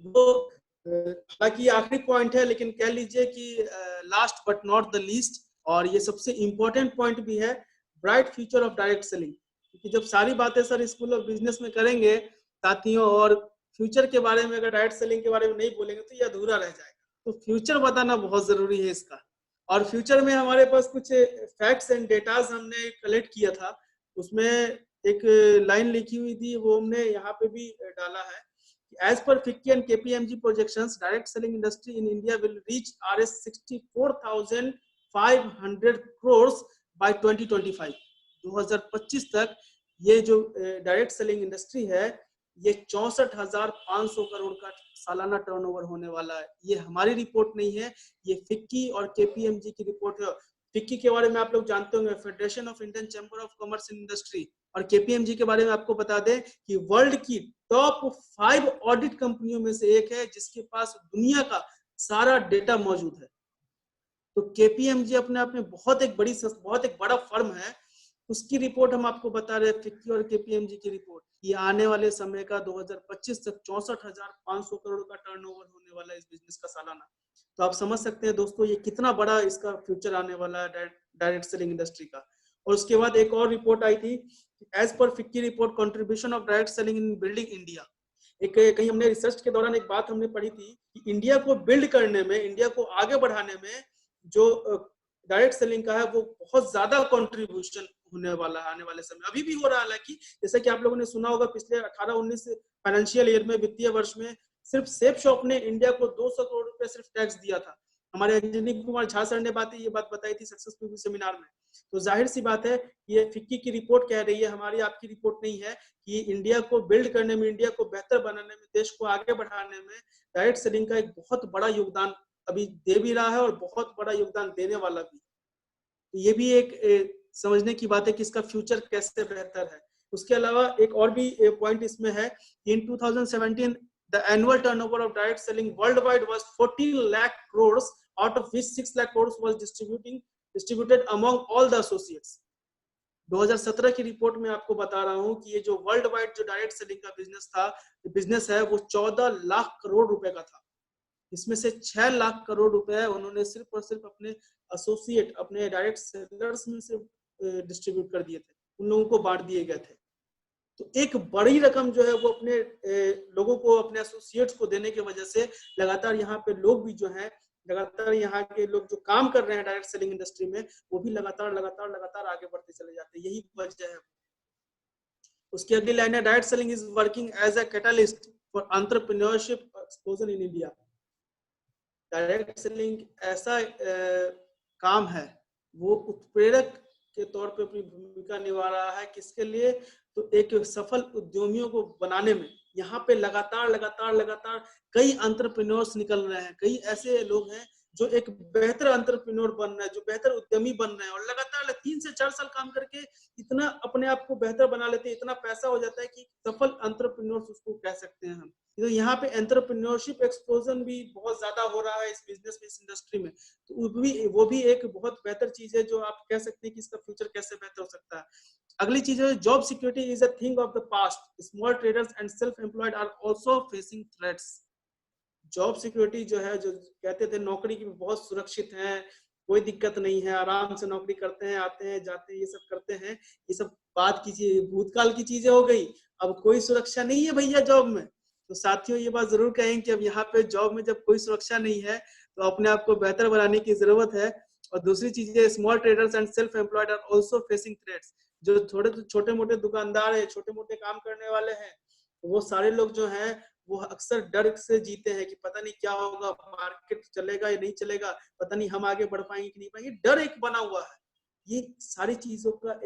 वो हालांकि आखिरी पॉइंट है लेकिन कह लीजिए कि last but not the least, और ये सबसे इंपॉर्टेंट पॉइंट भी है, bright future of direct selling. क्योंकि जब सारी बातें सर स्कूल ऑफ बिजनेस में करेंगे साथियों, और फ्यूचर के बारे में अगर डायरेक्ट सेलिंग के बारे में नहीं बोलेंगे तो ये अधूरा रह जाएगा। तो फ्यूचर बताना बहुत जरूरी है इसका। और फ्यूचर में हमारे पास कुछ फैक्ट्स एंड डेटाज हमने कलेक्ट किया था, उसमें एक लाइन लिखी हुई थी, वो हमने यहाँ पे भी डाला है। As per FICCI and KPMG projections, direct selling industry in India will reach Rs 64,500 crores by 2025। 2025 तक ये जो डायरेक्ट सेलिंग इंडस्ट्री है ये 64,500 करोड़ का सालाना टर्नओवर होने वाला है। ये हमारी रिपोर्ट नहीं है, ये FICCI और KPMG की रिपोर्ट है। FICCI के बारे में आप लोग जानते होंगे, federation of Indian chamber of commerce and industry, और KPMG के बारे में आपको बता दें कि वर्ल्ड की टॉप 5 ऑडिट कंपनियों में से एक है जिसके पास दुनिया का सारा डेटा मौजूद है। तो KPMG अपने आप में बहुत एक बड़ा फर्म है, उसकी रिपोर्ट हम आपको बता रहे हैं, FICCI और KPMG की रिपोर्ट। ये आने वाले समय का 2025 तक 64,500 करोड़ का टर्नओवर होने वाला है इस बिजनेस का सालाना। तो आप समझ सकते हैं दोस्तों ये कितना बड़ा इसका फ्यूचर आने वाला है डायरेक्ट सेलिंग इंडस्ट्री का। और उसके बाद एक और रिपोर्ट आई थी, एज पर FICCI report, contribution of direct selling in building India. कहीं हमने रिसर्च के दौरान एक बात हमने पढ़ी थी कि इंडिया को बिल्ड करने में, इंडिया को आगे बढ़ाने में जो डायरेक्ट सेलिंग का है वो बहुत ज्यादा कंट्रीब्यूशन होने वाला है आने वाले समय। अभी भी हो रहा है, हालांकि जैसा कि आप लोगों ने सुना होगा पिछले 18-19 फाइनेंशियल ईयर में, वित्तीय वर्ष में, सिर्फ सेफ शॉप ने इंडिया को 200 करोड़ रुपए सिर्फ टैक्स दिया था। हमारे अंजनी कुमार झा सर ने ये बात बताई थी सक्सेस पीपल सेमिनार में। तो जाहिर सी बात है ये FICCI की रिपोर्ट कह रही है, हमारी आपकी रिपोर्ट नहीं है, कि इंडिया को बिल्ड करने में, इंडिया को बेहतर बनाने में, देश को आगे बढ़ाने में डायरेक्ट सेलिंग का एक बहुत बड़ा योगदान अभी दे भी रहा है और बहुत बड़ा योगदान देने वाला भी। तो ये भी एक समझने की बात है कि इसका फ्यूचर कैसे बेहतर है। उसके अलावा एक और भी पॉइंट इसमें है, इन 2017 the annual turnover of direct selling worldwide was 14 lakh crores, out of which 6 lakh crores was distributed among all the associates। 2017 की रिपोर्ट में आपको बता रहा हूं कि ये जो वर्ल्ड वाइड जो डायरेक्ट सेलिंग का बिजनेस है वो 14 लाख करोड़ रुपए का था। इसमें से 6 लाख करोड़ रुपए उन्होंने सिर्फ और सिर्फ अपने एसोसिएट, अपने डायरेक्ट सेलर्स में से डिस्ट्रीब्यूट कर दिए थे, उन लोगों को बांट दिए गए थे। तो एक बड़ी रकम जो है वो अपने लोगों को, अपने एसोसिएट्स को देने की वजह से लगातार यहाँ पे लोग भी जो हैं, लगातार यहाँ के लोग जो काम कर रहे हैं डायरेक्ट सेलिंग इंडस्ट्री में, वो भी लगातार आगे बढ़ते चले जाते हैं। यही वजह है। उसकी अगली लाइन है, direct selling is working as a catalyst for entrepreneurship explosion in India. Direct selling ऐसा काम है, वो उत्प्रेरक के तौर पे अपनी भूमिका निभा रहा है। किसके लिए? तो एक सफल उद्यमियों को बनाने में। यहाँ पे लगातार कई एंटरप्रेन्योर्स निकल रहे हैं, कई ऐसे लोग हैं जो एक बेहतर एंटरप्रेन्योर बन रहा है, जो बेहतर उद्यमी बन रहे हैं और लगातार 3 से 4 साल काम करके इतना अपने आप को बेहतर बना लेते हैं, इतना पैसा हो जाता है कि सफल एंटरप्रेन्योर उसको कह सकते हैं हम। तो यहाँ पे एंटरप्रेन्योरशिप एक्सप्लोजन भी बहुत ज्यादा हो रहा है इस बिजनेस में, इस इंडस्ट्री में। तो वो भी एक बहुत बेहतर चीज है जो आप कह सकते हैं कि इसका फ्यूचर कैसे बेहतर हो सकता है। अगली चीज है job security is a thing of the past. Small traders and self employed are also facing threats. Job security जो है, जो कहते थे नौकरी की बहुत सुरक्षित है, कोई दिक्कत नहीं है, आराम से नौकरी करते हैं, आते हैं जाते हैं, ये सब करते हैं, ये सब बात की चीज, भूतकाल की चीजें हो गई। अब कोई सुरक्षा नहीं है भैया जॉब में। तो साथियों ये बात जरूर कहें कि अब यहाँ पे जॉब में जब कोई सुरक्षा नहीं है तो अपने आप को बेहतर बनाने की जरूरत है। और दूसरी चीज है small traders and self employed are also facing threats. जो छोटे मोटे दुकानदार है, छोटे मोटे काम करने वाले हैं, वो सारे लोग जो हैं वो अक्सर डर से जीते हैं कि पता नहीं क्या होगा, मार्केट चलेगा या नहीं चलेगा, पता नहीं हम आगे बढ़ पाएंगे कि नहीं पाएंगे। डर एक बना हुआ है। ये सारी चीजों का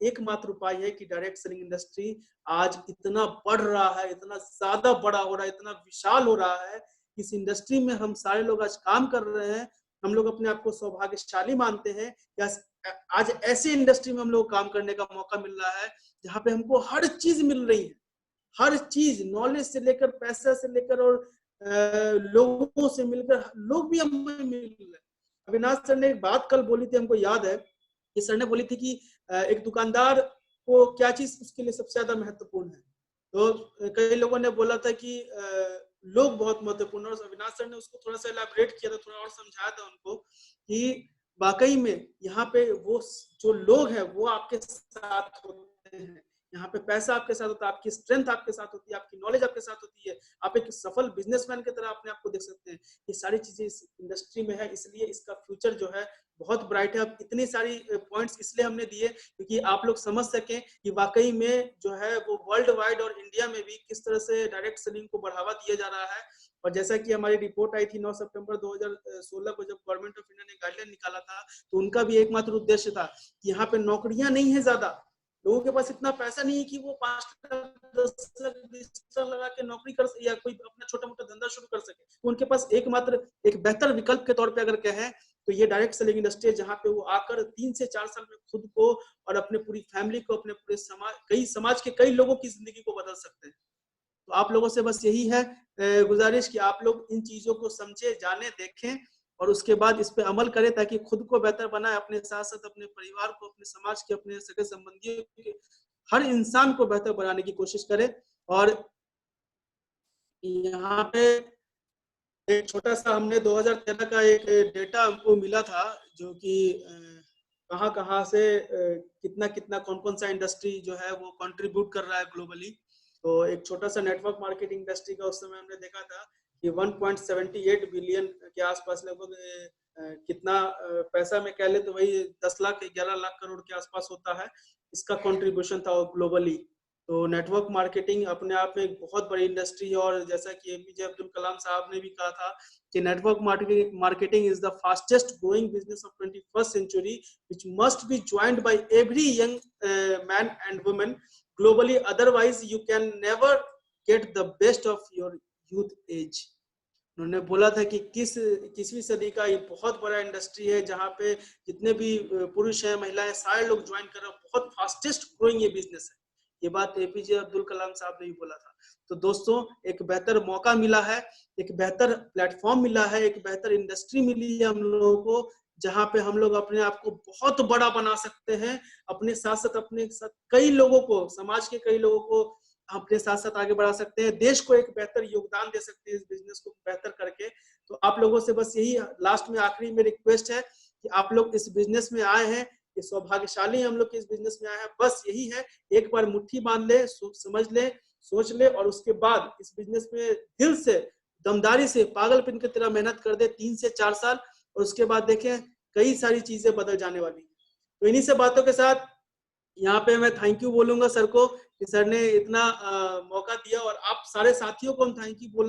एकमात्र उपाय है कि डायरेक्ट सेलिंग इंडस्ट्री आज इतना बढ़ रहा है, इतना ज्यादा बड़ा हो रहा है, इतना विशाल हो रहा है। इस इंडस्ट्री में हम सारे लोग आज काम कर रहे हैं। हम लोग अपने आप को सौभाग्यशाली मानते हैं कि आज ऐसे इंडस्ट्री में हम लोग काम करने का मौका मिल रहा है जहाँ पे हमको हर चीज मिल रही है। हर चीज, नॉलेज से लेकर, पैसा से लेकर और लोगों से मिलकर, लोग भी हमें मिल रहे हैं। अविनाश सर ने एक बात कल बोली थी, हमको याद है कि सर ने बोली थी कि एक दुकानदार को क्या चीज उसके लिए सबसे ज्यादा महत्वपूर्ण है। तो कई लोगों ने बोला था कि लोग बहुत महत्वपूर्ण है, और अविनाश सर ने उसको थोड़ा सा इलैबोरेट किया था, थोड़ा और समझाया था उनको कि वाकई में यहाँ पे वो जो लोग हैं वो आपके साथ होते हैं। यहाँ पे पैसा आपके साथ होता है, आपकी स्ट्रेंथ आपके साथ होती है, आपकी नॉलेज आपके साथ होती है, आप एक सफल बिजनेसमैन की तरह अपने आप को देख सकते हैं। ये सारी चीजें इस इंडस्ट्री में है, इसलिए इसका फ्यूचर जो है बहुत ब्राइट है। अब इतनी सारी पॉइंट्स इसलिए हमने दिए क्योंकि आप लोग समझ सकें कि वाकई में जो है वो वर्ल्ड वाइड और इंडिया में भी किस तरह से डायरेक्ट सेलिंग को बढ़ावा दिया जा रहा है। और जैसा कि हमारी रिपोर्ट आई थी 9 सितंबर 2016 को, जब गवर्नमेंट ऑफ इंडिया ने गाइडलाइन निकाला था, तो उनका भी एकमात्र उद्देश्य था कि यहाँ पे नौकरियां नहीं है ज्यादा, लोगों के पास इतना पैसा नहीं है कि वो 5 लाख 10 लाख 20 लाख लगा के नौकरी कर या कोई अपना छोटा मोटा धंधा शुरू कर सके। तो उनके पास एकमात्र एक बेहतर विकल्प के तौर पे अगर कहें तो ये डायरेक्ट सेलिंग इंडस्ट्री है, जहाँ पे वो आकर 3 से 4 साल में खुद को और अपने पूरी फैमिली को, अपने पूरे समाज के कई लोगों की जिंदगी को बदल सकते हैं। तो आप लोगों से बस यही है गुजारिश कि आप लोग इन चीजों को समझे, जाने, देखें और उसके बाद इस पे अमल करें, ताकि खुद को बेहतर बनाए, अपने साथ साथ अपने परिवार को, अपने समाज के, अपने सगे संबंधियों के, हर इंसान को बेहतर बनाने की कोशिश करें। और यहाँ पे एक छोटा सा हमने 2013 का एक डेटा हमको मिला था, जो कि कहाँ से कितना कितना कौन कौन सा इंडस्ट्री जो है वो कंट्रीब्यूट कर रहा है ग्लोबली। तो एक छोटा सा नेटवर्क मार्केटिंग इंडस्ट्री का उस समय हमने देखा था कि 1.78 बिलियन के आसपास, लगभग कितना पैसा में कह ले तो वही 10 लाख 11 लाख करोड़ के आसपास होता है, इसका कंट्रीब्यूशन था ग्लोबली। तो नेटवर्क मार्केटिंग अपने आप में एक बहुत बड़ी इंडस्ट्री है, और जैसा कि एपीजे अब्दुल कलाम साहब ने भी कहा था कि network marketing is the fastest growing business of 21st century which must be joined by every young man and woman globally, otherwise you can never get the best of your youth age। उन्होंने बोला था कि 21वीं सदी का ये बहुत बड़ा इंडस्ट्री है, जहाँ पे जितने भी पुरुष हैं, महिलाएं, सारे लोग ज्वाइन कर रहे हैं। बहुत फास्टेस्ट ग्रोइंग ये बिजनेस है। ये बात एपीजे अब्दुल कलाम साहब ने भी बोला था। तो दोस्तों एक बेहतर मौका मिला है, एक बेहतर प्लेटफॉर्म मिला है, एक बेहतर इंडस्ट्री मिली है हम लोगों को, जहाँ पे हम लोग अपने आप को बहुत बड़ा बना सकते हैं, अपने साथ कई लोगों को, समाज के कई लोगों को अपने साथ साथ आगे बढ़ा सकते हैं, देश को एक बेहतर योगदान दे सकते हैं इस बिजनेस को बेहतर करके। तो आप लोगों से बस यही लास्ट में आखिरी में रिक्वेस्ट है कि आप लोग इस बिजनेस में आए हैं, ये सौभाग्यशाली हम लोग इस बिजनेस में आए हैं। बस यही है, एक बार मुट्ठी बांध ले, समझ ले, सोच ले, और उसके बाद इस बिजनेस में दिल से, दमदारी से, पागलपन की तरह मेहनत कर दे 3 से 4 साल, और उसके बाद देखें कई सारी चीजें बदल जाने वाली। तो इन्हीं से बातों के साथ यहाँ पे मैं थैंक यू बोलूंगा सर को कि सर ने इतना मौका दिया, और आप सारे साथियों को हम थैंक यू बोलना